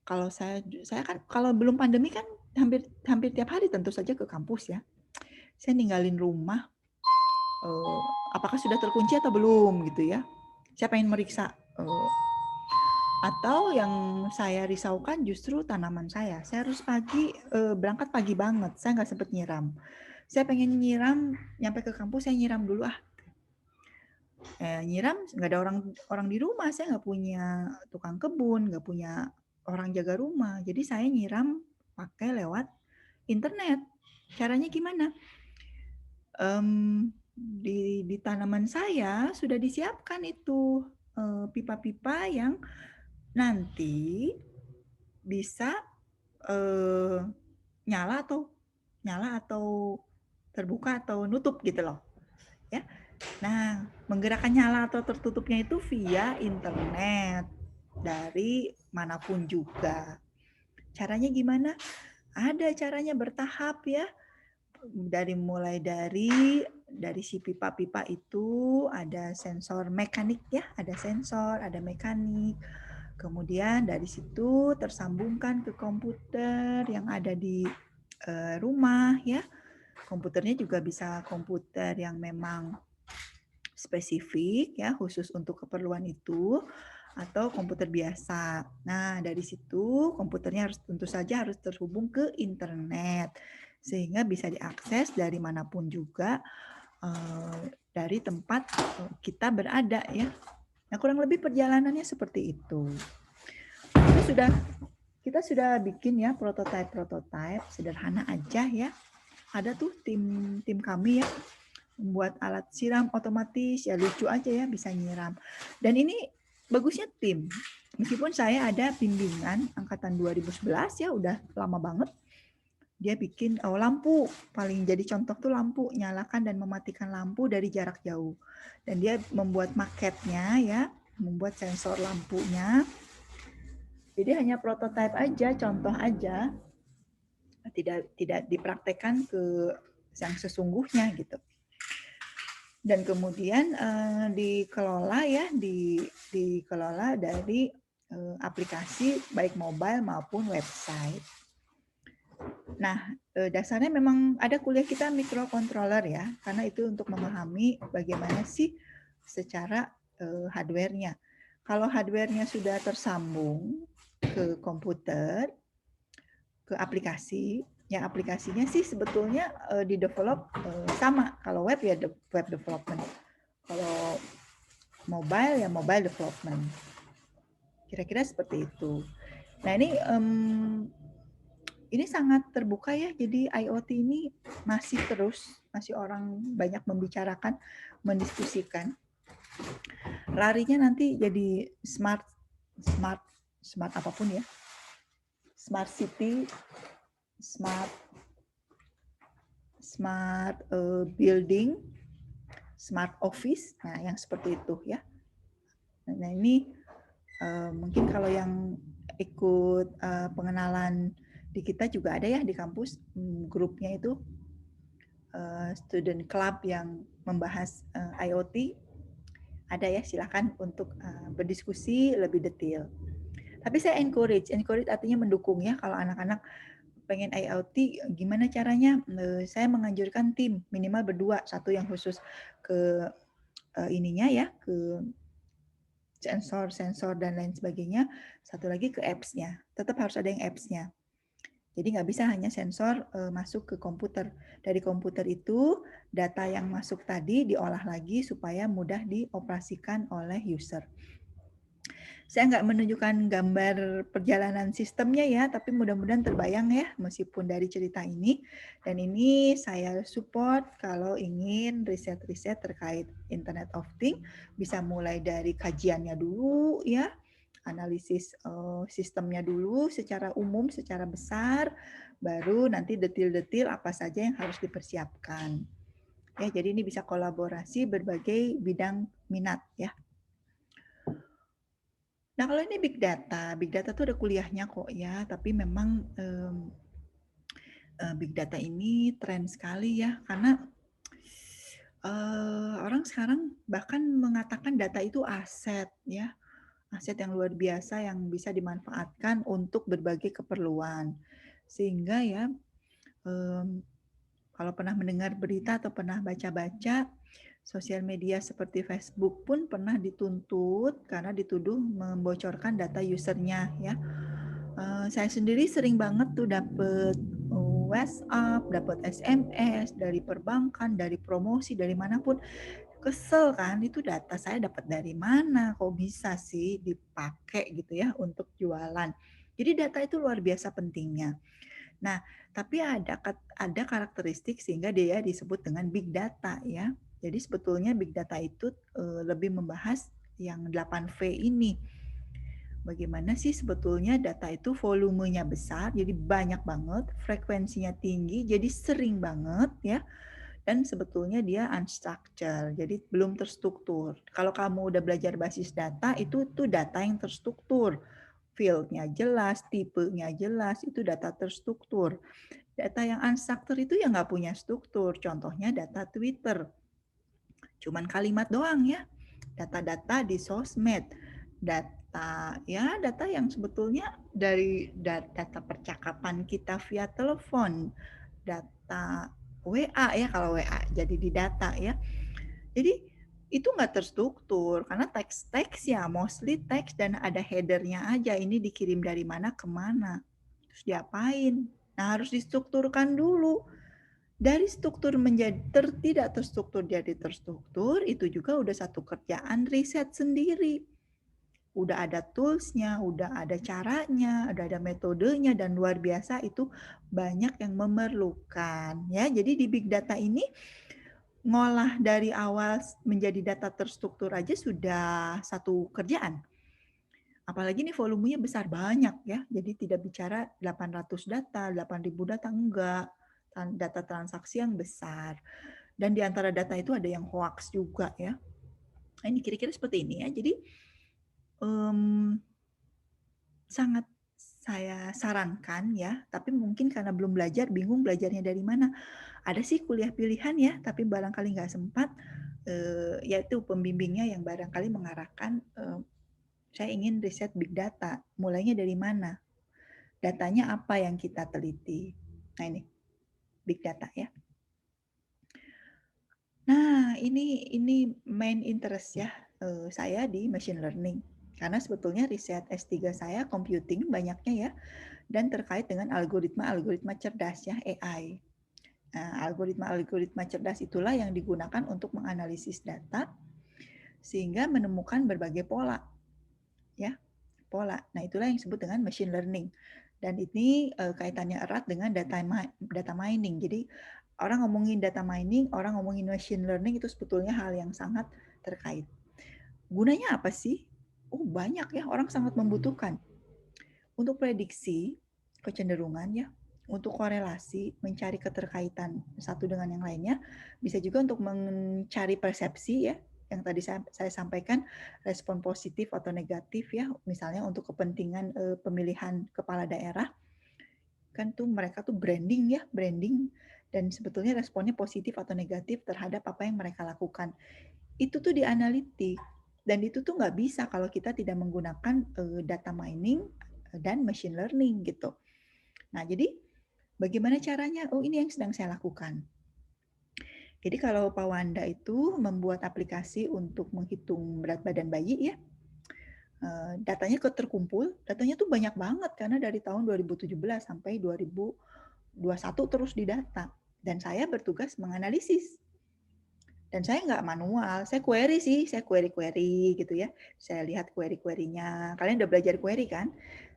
A: Kalau saya kan kalau belum pandemi kan hampir tiap hari tentu saja ke kampus ya. Saya ninggalin rumah, apakah sudah terkunci atau belum gitu ya. Saya pengen meriksa. Atau yang saya risaukan justru tanaman saya. Saya harus berangkat pagi banget. Saya nggak sempat nyiram. Saya pengen nyiram, nyampe ke kampus saya nyiram dulu nyiram nggak ada orang di rumah. Saya nggak punya tukang kebun, nggak punya orang jaga rumah. Jadi saya nyiram pakai lewat internet. Caranya gimana? Di tanaman saya sudah disiapkan itu pipa-pipa yang nanti bisa nyala atau terbuka atau nutup gitu loh. Ya. Nah, menggerakkan nyala atau tertutupnya itu via internet dari manapun juga. Caranya gimana? Ada caranya bertahap ya. Mulai dari si pipa-pipa itu ada sensor mekanik ya, ada sensor, ada mekanik. Kemudian dari situ tersambungkan ke komputer yang ada di rumah ya. Komputernya juga bisa komputer yang memang spesifik ya, khusus untuk keperluan itu, atau komputer biasa. Nah, dari situ komputernya tentu saja harus terhubung ke internet sehingga bisa diakses dari manapun juga dari tempat kita berada ya. Nah, kurang lebih perjalanannya seperti itu. Kita sudah bikin ya prototype sederhana aja ya. Ada tuh tim kami ya membuat alat siram otomatis, ya lucu aja ya, bisa nyiram. Dan ini bagusnya tim. Meskipun saya ada bimbingan angkatan 2011 ya, udah lama banget. Dia bikin lampu, paling jadi contoh tuh lampu, nyalakan dan mematikan lampu dari jarak jauh. Dan dia membuat maketnya ya, membuat sensor lampunya. Jadi hanya prototipe aja, contoh aja, tidak dipraktekkan ke yang sesungguhnya gitu. Dan kemudian dikelola ya, dikelola dari aplikasi baik mobile maupun website. Nah, dasarnya memang ada kuliah kita microcontroller ya, karena itu untuk memahami bagaimana sih secara hardware-nya. Kalau hardware-nya sudah tersambung ke komputer, ke aplikasi, yang aplikasinya sih sebetulnya di-develop sama. Kalau web ya web development. Kalau mobile ya mobile development. Kira-kira seperti itu. Nah, ini sangat terbuka ya. Jadi IoT ini masih orang banyak membicarakan, mendiskusikan. Larinya nanti jadi smart apapun ya. Smart city, smart building, smart office, nah yang seperti itu ya. Nah ini mungkin kalau yang ikut pengenalan di kita juga ada ya di kampus, grupnya itu student club yang membahas IoT, ada ya, silakan untuk berdiskusi lebih detail. Tapi saya encourage artinya mendukung ya, kalau anak-anak pengen IoT, gimana caranya? Saya menganjurkan tim minimal berdua, satu yang khusus ke ininya ya, ke sensor dan lain sebagainya, satu lagi ke apps-nya. Tetap harus ada yang apps-nya. Jadi nggak bisa hanya sensor masuk ke komputer. Dari komputer itu, data yang masuk tadi diolah lagi supaya mudah dioperasikan oleh user. Saya nggak menunjukkan gambar perjalanan sistemnya ya, tapi mudah-mudahan terbayang ya, meskipun dari cerita ini. Dan ini saya support kalau ingin riset-riset terkait Internet of Things, bisa mulai dari kajiannya dulu ya, analisis sistemnya dulu secara umum, secara besar, baru nanti detil-detil apa saja yang harus dipersiapkan. Ya, jadi ini bisa kolaborasi berbagai bidang minat ya. Nah, kalau ini big data tuh ada kuliahnya kok ya, tapi memang big data ini tren sekali ya, karena orang sekarang bahkan mengatakan data itu aset ya, aset yang luar biasa yang bisa dimanfaatkan untuk berbagai keperluan. Sehingga ya, kalau pernah mendengar berita atau pernah baca-baca, sosial media seperti Facebook pun pernah dituntut karena dituduh membocorkan data usernya ya. Saya sendiri sering banget tuh dapet WhatsApp, dapat SMS dari perbankan, dari promosi, dari manapun. Kesel kan, itu data saya dapat dari mana? Kok bisa sih dipakai gitu ya untuk jualan? Jadi data itu luar biasa pentingnya. Nah, tapi ada karakteristik sehingga dia disebut dengan big data ya. Jadi sebetulnya big data itu lebih membahas yang 8V ini. Bagaimana sih sebetulnya data itu volumenya besar, jadi banyak banget, frekuensinya tinggi, jadi sering banget ya. Dan sebetulnya dia unstructured, jadi belum terstruktur. Kalau kamu udah belajar basis data, itu tuh data yang terstruktur. Field-nya jelas, tipenya jelas, itu data terstruktur. Data yang unstructured itu yang nggak punya struktur. Contohnya data Twitter. Cuman kalimat doang ya. Data-data di sosmed. Data yang sebetulnya dari data percakapan kita via telepon. Data WA ya, kalau WA jadi di data ya. Jadi itu nggak terstruktur karena teks ya, mostly teks dan ada headernya aja. Ini dikirim dari mana ke mana, terus diapain. Nah, harus distrukturkan dulu. Dari struktur menjadi tidak terstruktur jadi terstruktur, itu juga udah satu kerjaan riset sendiri. Udah ada tools-nya, udah ada caranya, udah ada metodenya, dan luar biasa itu banyak yang memerlukan. Ya, jadi di big data ini ngolah dari awal menjadi data terstruktur aja sudah satu kerjaan. Apalagi nih volumenya besar banyak ya. Jadi tidak bicara 800 data, 8.000 data, enggak. Data transaksi yang besar. Dan di antara data itu ada yang hoax juga ya. Nah, ini kira-kira seperti ini ya. Jadi sangat saya sarankan ya, tapi mungkin karena belum belajar, bingung belajarnya dari mana. Ada sih kuliah pilihan ya, tapi barangkali nggak sempat, yaitu pembimbingnya yang barangkali mengarahkan, saya ingin riset big data, mulainya dari mana? Datanya apa yang kita teliti? Nah ini, big data ya. Nah ini main interest ya, saya di machine learning. Karena sebetulnya riset S3 saya computing banyaknya ya, dan terkait dengan algoritma-algoritma cerdas ya, AI. Nah, algoritma-algoritma cerdas itulah yang digunakan untuk menganalisis data sehingga menemukan berbagai pola. Ya, pola. Nah, itulah yang disebut dengan machine learning. Dan ini kaitannya erat dengan data mining. Jadi, orang ngomongin data mining, orang ngomongin machine learning itu sebetulnya hal yang sangat terkait. Gunanya apa sih? Oh, banyak ya, orang sangat membutuhkan. Untuk prediksi kecenderungan ya, untuk korelasi, mencari keterkaitan satu dengan yang lainnya, bisa juga untuk mencari persepsi ya, yang tadi saya sampaikan, respon positif atau negatif ya, misalnya untuk kepentingan pemilihan kepala daerah, kan tuh mereka tuh branding ya, branding, dan sebetulnya responnya positif atau negatif terhadap apa yang mereka lakukan. Itu tuh dianalitik, dan itu tuh nggak bisa kalau kita tidak menggunakan data mining dan machine learning gitu. Nah, jadi bagaimana caranya? Oh, ini yang sedang saya lakukan. Jadi kalau Pak Wanda itu membuat aplikasi untuk menghitung berat badan bayi ya, datanya terkumpul, datanya tuh banyak banget karena dari tahun 2017 sampai 2021 terus didata. Dan saya bertugas menganalisis. Dan saya nggak manual, saya query sih, saya query gitu ya. Saya lihat query-querynya. Kalian udah belajar query kan?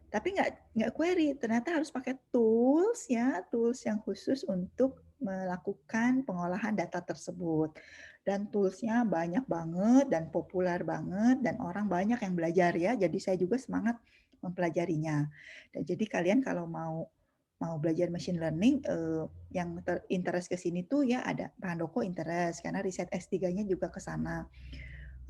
A: Tapi nggak query, ternyata harus pakai tools ya, tools yang khusus untuk melakukan pengolahan data tersebut. Dan toolsnya banyak banget dan populer banget dan orang banyak yang belajar ya. Jadi saya juga semangat mempelajarinya. Dan jadi kalian kalau mau belajar machine learning, yang interest ke sini tuh ya ada Pak Handoko interest karena riset S3-nya juga ke sana.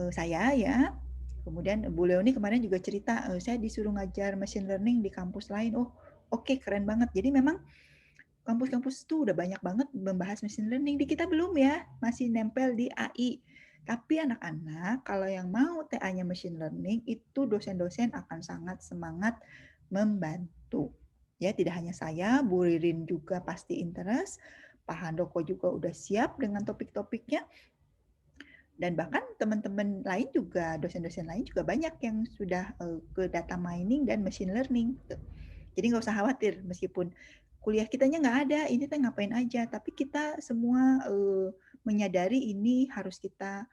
A: Saya ya, kemudian Bu Leoni kemarin juga cerita, saya disuruh ngajar machine learning di kampus lain. Oh, oke, keren banget. Jadi memang kampus-kampus itu udah banyak banget membahas machine learning. Di kita belum ya, masih nempel di AI. Tapi anak-anak kalau yang mau TA-nya machine learning itu dosen-dosen akan sangat semangat membantu. Ya, tidak hanya saya, Bu Ririn juga pasti interest, Pak Handoko juga udah siap dengan topik-topiknya. Dan bahkan teman-teman lain juga, dosen-dosen lain juga banyak yang sudah ke data mining dan machine learning. Jadi nggak usah khawatir, meskipun kuliah kitanya nggak ada, ini teh ngapain aja. Tapi kita semua menyadari ini harus kita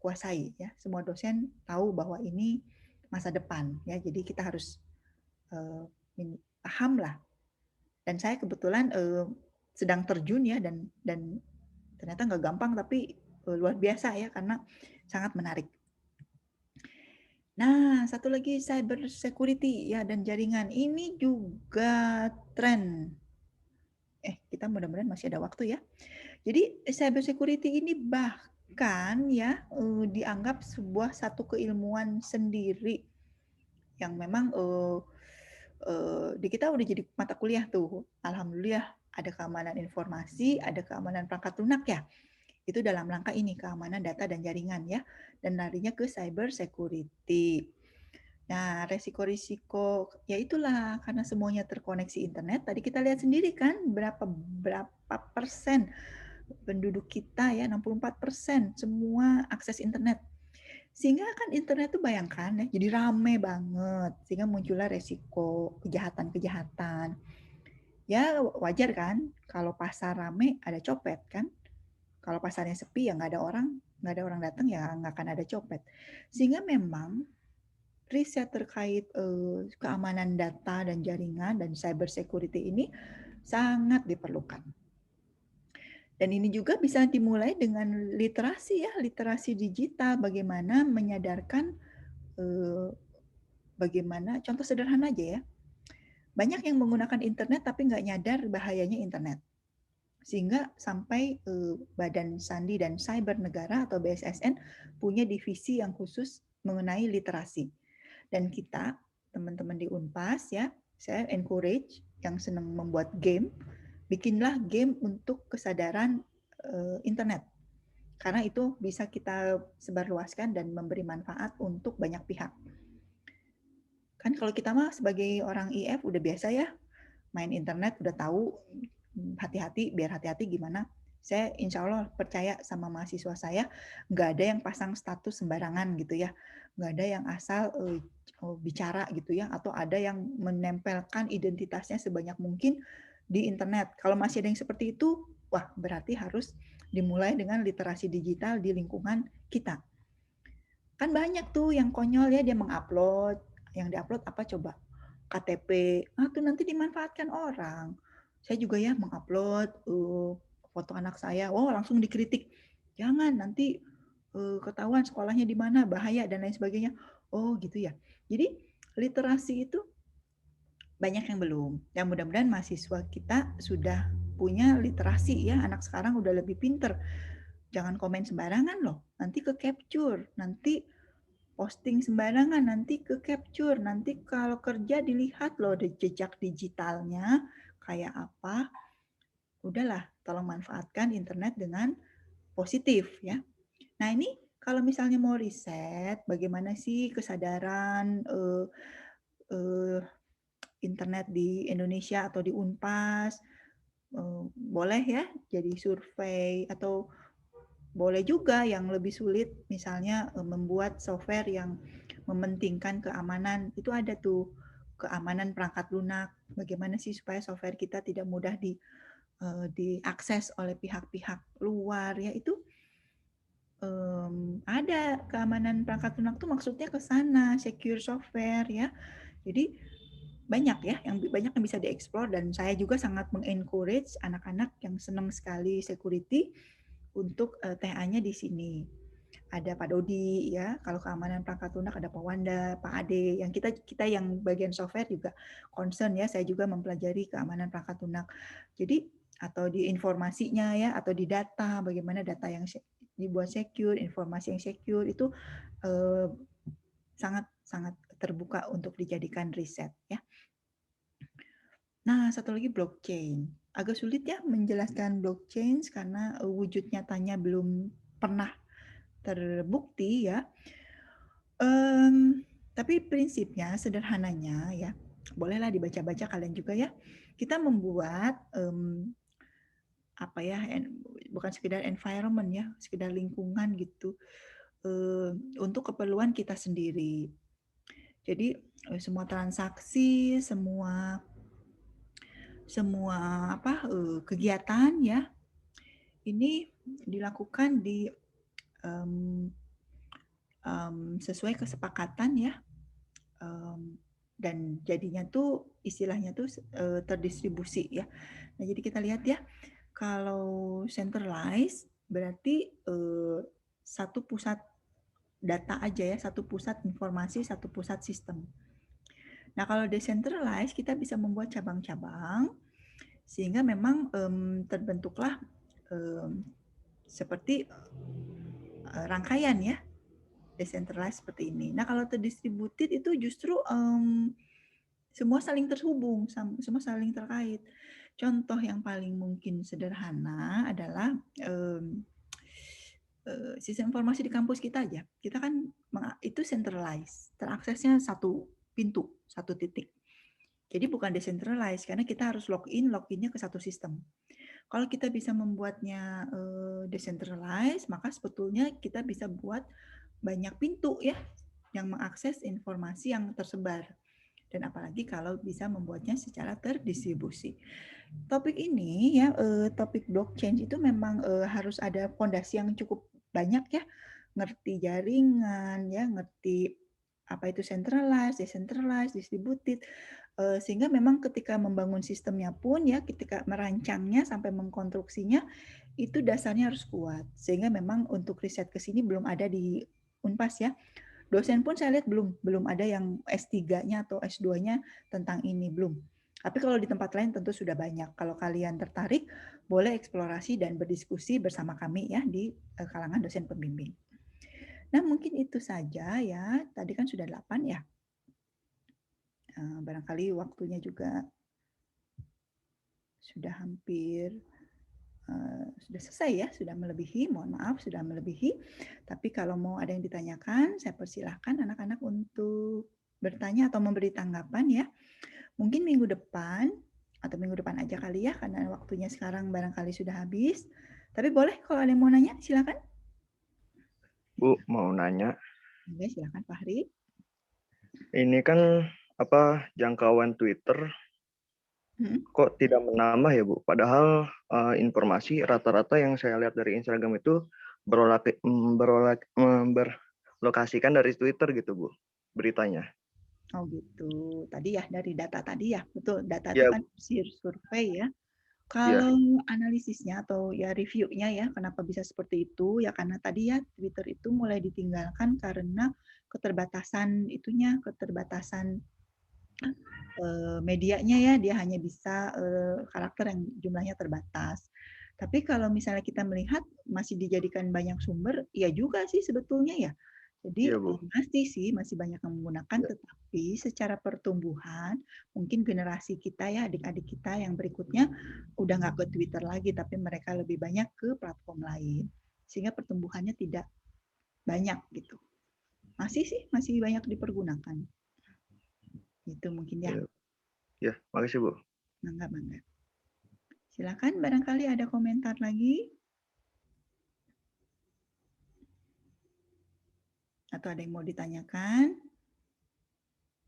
A: kuasai. Ya, semua dosen tahu bahwa ini masa depan. Ya, jadi kita harus paham lah. Dan saya kebetulan sedang terjun ya, dan ternyata nggak gampang, tapi luar biasa ya, karena sangat menarik. Nah, satu lagi cyber security ya dan jaringan. Ini juga tren. Kita mudah-mudahan masih ada waktu ya. Jadi cyber security ini bahkan ya dianggap sebuah satu keilmuan sendiri yang memang di kita udah jadi mata kuliah tuh. Alhamdulillah ada keamanan informasi, ada keamanan perangkat lunak ya. Itu dalam rangka ini, keamanan data dan jaringan ya, dan larinya ke cyber security. Nah, resiko-risiko ya itulah karena semuanya terkoneksi internet. Tadi kita lihat sendiri kan berapa persen penduduk kita ya, 64% semua akses internet. Sehingga kan internet tuh bayangkan ya, jadi rame banget. Sehingga muncullah resiko kejahatan-kejahatan. Ya wajar kan, kalau pasar rame ada copet kan. Kalau pasarnya sepi ya nggak ada orang datang ya nggak akan ada copet. Sehingga memang riset terkait keamanan data dan jaringan dan cyber security ini sangat diperlukan. Dan ini juga bisa dimulai dengan literasi ya, literasi digital, bagaimana menyadarkan bagaimana, contoh sederhana aja ya, banyak yang menggunakan internet tapi nggak nyadar bahayanya internet. Sehingga sampai Badan Sandi dan Cyber Negara atau BSSN punya divisi yang khusus mengenai literasi. Dan kita, teman-teman di Unpas ya, saya encourage yang senang membuat game, bikinlah game untuk kesadaran internet. Karena itu bisa kita sebarluaskan dan memberi manfaat untuk banyak pihak. Kan kalau kita mah sebagai orang IF udah biasa ya, main internet udah tahu hati-hati, biar hati-hati gimana. Saya insya Allah percaya sama mahasiswa saya, nggak ada yang pasang status sembarangan gitu ya. Nggak ada yang asal bicara gitu ya, atau ada yang menempelkan identitasnya sebanyak mungkin di internet. Kalau masih ada yang seperti itu, wah berarti harus dimulai dengan literasi digital di lingkungan kita. Kan banyak tuh yang konyol ya, dia mengupload, yang diupload apa coba? KTP, tuh nanti dimanfaatkan orang. Saya juga ya mengupload foto anak saya, langsung dikritik. Jangan, nanti ketahuan sekolahnya di mana, bahaya dan lain sebagainya. Oh gitu ya. Jadi literasi itu banyak yang belum. Dan mudah-mudahan mahasiswa kita sudah punya literasi ya, anak sekarang udah lebih pinter. Jangan komen sembarangan loh, nanti ke capture, nanti posting sembarangan, nanti ke capture, nanti kalau kerja dilihat loh jejak digitalnya kayak apa. Udahlah, tolong manfaatkan internet dengan positif ya. Nah ini kalau misalnya mau riset, bagaimana sih kesadaran internet di Indonesia atau di Unpas, boleh ya jadi survei, atau boleh juga yang lebih sulit, misalnya membuat software yang mementingkan keamanan. Itu ada tuh keamanan perangkat lunak. Bagaimana sih supaya software kita tidak mudah diakses oleh pihak-pihak luar ya, itu ada keamanan perangkat lunak tuh maksudnya ke sana, secure software ya. Jadi banyak ya, banyak yang bisa dieksplor, dan saya juga sangat mengencourage anak-anak yang senang sekali security untuk TA-nya di sini. Ada Pak Dodi ya, kalau keamanan perangkat lunak ada Pak Wanda, Pak Ade, yang kita yang bagian software juga concern ya, saya juga mempelajari keamanan perangkat lunak. Jadi atau di informasinya ya, atau di data, bagaimana data yang dibuat secure, informasi yang secure itu sangat sangat terbuka untuk dijadikan riset ya. Nah, satu lagi blockchain. Agak sulit ya menjelaskan blockchain karena wujud nyatanya belum pernah terbukti ya. Tapi prinsipnya, sederhananya ya, bolehlah dibaca-baca kalian juga ya. Kita membuat apa ya, bukan sekedar environment ya, sekedar lingkungan gitu untuk keperluan kita sendiri. Jadi semua transaksi, semua kegiatan ya, ini dilakukan di sesuai kesepakatan ya, dan jadinya tuh istilahnya tuh terdistribusi ya. Nah jadi kita lihat ya, kalau centralized berarti satu pusat data aja ya, satu pusat informasi, satu pusat sistem. Nah kalau decentralized kita bisa membuat cabang-cabang sehingga memang terbentuklah seperti rangkaian ya, decentralized seperti ini. Nah kalau terdistributed itu justru semua saling terhubung, semua saling terkait. Contoh yang paling mungkin sederhana adalah sistem informasi di kampus kita aja. Kita kan itu centralized, teraksesnya satu pintu, satu titik. Jadi bukan decentralized karena kita harus loginnya ke satu sistem. Kalau kita bisa membuatnya decentralized, maka sebetulnya kita bisa buat banyak pintu ya yang mengakses informasi yang tersebar. Dan apalagi kalau bisa membuatnya secara terdistribusi. Topik ini ya, topik blockchain itu memang harus ada fondasi yang cukup banyak ya, ngerti jaringan ya, ngerti apa itu centralized, decentralized, distributed, sehingga memang ketika membangun sistemnya pun ya, ketika merancangnya sampai mengkonstruksinya itu dasarnya harus kuat. Sehingga memang untuk riset ke sini belum ada di Unpas ya. Dosen pun saya lihat belum ada yang S3-nya atau S2-nya tentang ini, belum. Tapi kalau di tempat lain tentu sudah banyak. Kalau kalian tertarik, boleh eksplorasi dan berdiskusi bersama kami ya di kalangan dosen pembimbing. Nah, mungkin itu saja ya. Tadi kan sudah 8 ya. Barangkali waktunya juga sudah hampir sudah selesai ya, sudah melebihi, mohon maaf sudah melebihi. Tapi kalau mau ada yang ditanyakan, saya persilahkan anak-anak untuk bertanya atau memberi tanggapan ya. Mungkin minggu depan, atau minggu depan aja kali ya, karena waktunya sekarang barangkali sudah habis. Tapi boleh kalau ada yang mau nanya, silakan.
D: Bu, mau nanya.
A: Oke, silakan Fahri.
D: Ini kan jangkauan Twitter kok tidak menambah ya Bu? Padahal informasi rata-rata yang saya lihat dari Instagram itu berlokasikan dari Twitter gitu Bu, beritanya.
A: Oh gitu. Tadi ya dari data tadi ya, betul. Data itu
D: Ya.
A: kan survei ya. Kalau analisisnya atau ya reviewnya ya, kenapa bisa seperti itu? Ya karena tadi ya Twitter itu mulai ditinggalkan karena keterbatasan medianya ya, dia hanya bisa karakter yang jumlahnya terbatas. Tapi kalau misalnya kita melihat masih dijadikan banyak sumber, ya juga sih sebetulnya ya. Jadi masih banyak yang menggunakan, tetapi secara pertumbuhan mungkin generasi kita ya, adik-adik kita yang berikutnya udah nggak ke Twitter lagi, tapi mereka lebih banyak ke platform lain, sehingga pertumbuhannya tidak banyak gitu. Masih banyak dipergunakan. Itu mungkin ya.
D: Ya, makasih Bu.
A: Bangga. Silakan, barangkali ada komentar lagi. Atau ada yang mau ditanyakan?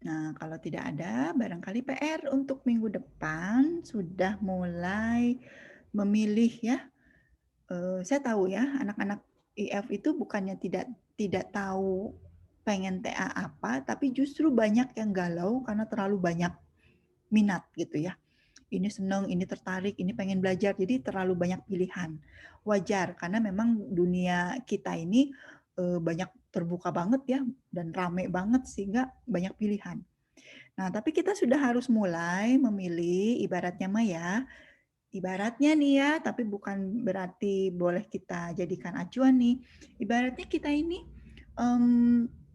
A: Nah, kalau tidak ada, barangkali PR untuk minggu depan sudah mulai memilih ya. Saya tahu ya, anak-anak IF itu bukannya tidak tahu pengen TA apa, tapi justru banyak yang galau karena terlalu banyak minat gitu ya. Ini seneng, ini tertarik, ini pengen belajar, jadi terlalu banyak pilihan. Wajar, karena memang dunia kita ini banyak terbuka banget ya, dan rame banget sehingga banyak pilihan. Nah, tapi kita sudah harus mulai memilih, ibaratnya mah ya, ibaratnya nih ya, tapi bukan berarti boleh kita jadikan acuan nih. Ibaratnya kita ini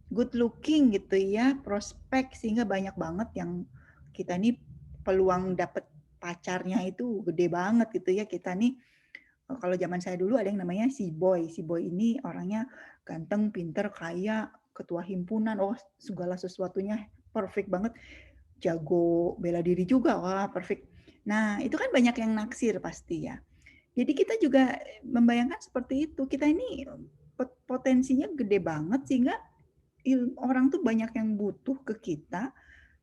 A: good looking gitu ya, prospek, sehingga banyak banget yang kita ini peluang dapat pacarnya itu gede banget gitu ya. Kita nih, kalau zaman saya dulu ada yang namanya si boy. Si boy ini orangnya ganteng, pinter, kaya, ketua himpunan, segala sesuatunya perfect banget. Jago bela diri juga, wah perfect. Nah, itu kan banyak yang naksir pasti ya. Jadi kita juga membayangkan seperti itu. Kita ini potensinya gede banget sehingga orang tuh banyak yang butuh ke kita,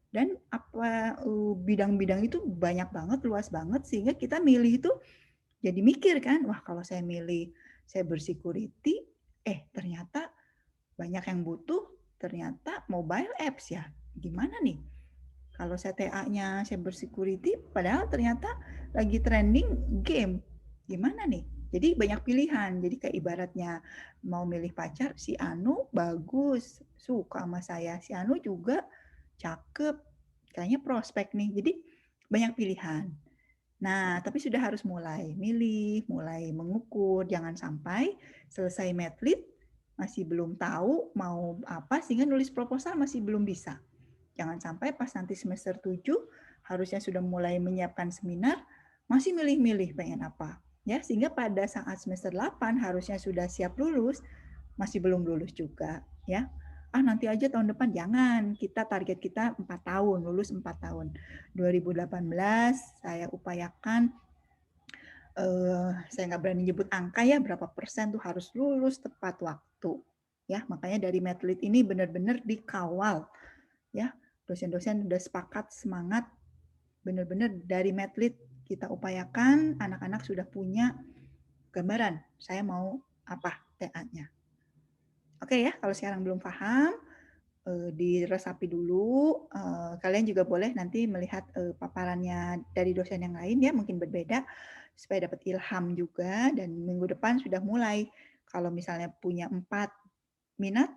A: dan bidang-bidang itu banyak banget, luas banget, sehingga kita milih itu jadi mikir kan, wah kalau saya milih cyber security, ternyata banyak yang butuh, ternyata mobile apps ya, gimana nih? Kalau saya TA-nya cyber security, padahal ternyata lagi trending game, gimana nih? Jadi banyak pilihan, jadi kayak ibaratnya mau milih pacar, si Anu bagus, suka sama saya, si Anu juga cakep, kayaknya prospek nih, jadi banyak pilihan. Nah, tapi sudah harus mulai milih, mulai mengukur, jangan sampai selesai medlit masih belum tahu mau apa, sehingga nulis proposal masih belum bisa. Jangan sampai pas nanti semester 7 harusnya sudah mulai menyiapkan seminar, masih milih-milih pengen apa. Ya, sehingga pada saat semester 8 harusnya sudah siap lulus, masih belum lulus juga, ya. Nanti aja tahun depan, jangan. Kita target kita 4 tahun, lulus 4 tahun. 2018 saya upayakan, saya nggak berani nyebut angka ya, berapa persen tuh harus lulus tepat waktu. Ya, makanya dari medlit ini benar-benar dikawal. Ya, dosen-dosen udah sepakat, semangat, benar-benar dari Medlit kita upayakan anak-anak sudah punya gambaran, saya mau apa TA-nya. Oke ya, kalau sekarang belum paham, diresapi dulu. Kalian juga boleh nanti melihat paparannya dari dosen yang lain ya, mungkin berbeda, supaya dapat ilham juga. Dan minggu depan sudah mulai. Kalau misalnya punya 4 minat,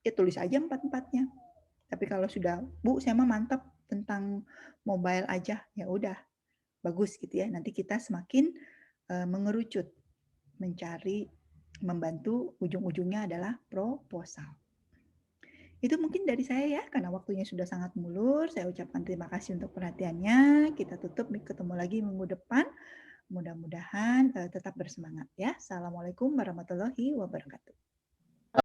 A: ya tulis aja 4-4-nya. Tapi kalau sudah, Bu, saya mah mantap tentang mobile aja, ya udah, bagus gitu ya. Nanti kita semakin mengerucut, mencari, membantu, ujung-ujungnya adalah proposal. Itu mungkin dari saya ya, karena waktunya sudah sangat mulur. Saya ucapkan terima kasih untuk perhatiannya. Kita tutup, ketemu lagi minggu depan. Mudah-mudahan tetap bersemangat ya. Assalamualaikum warahmatullahi wabarakatuh.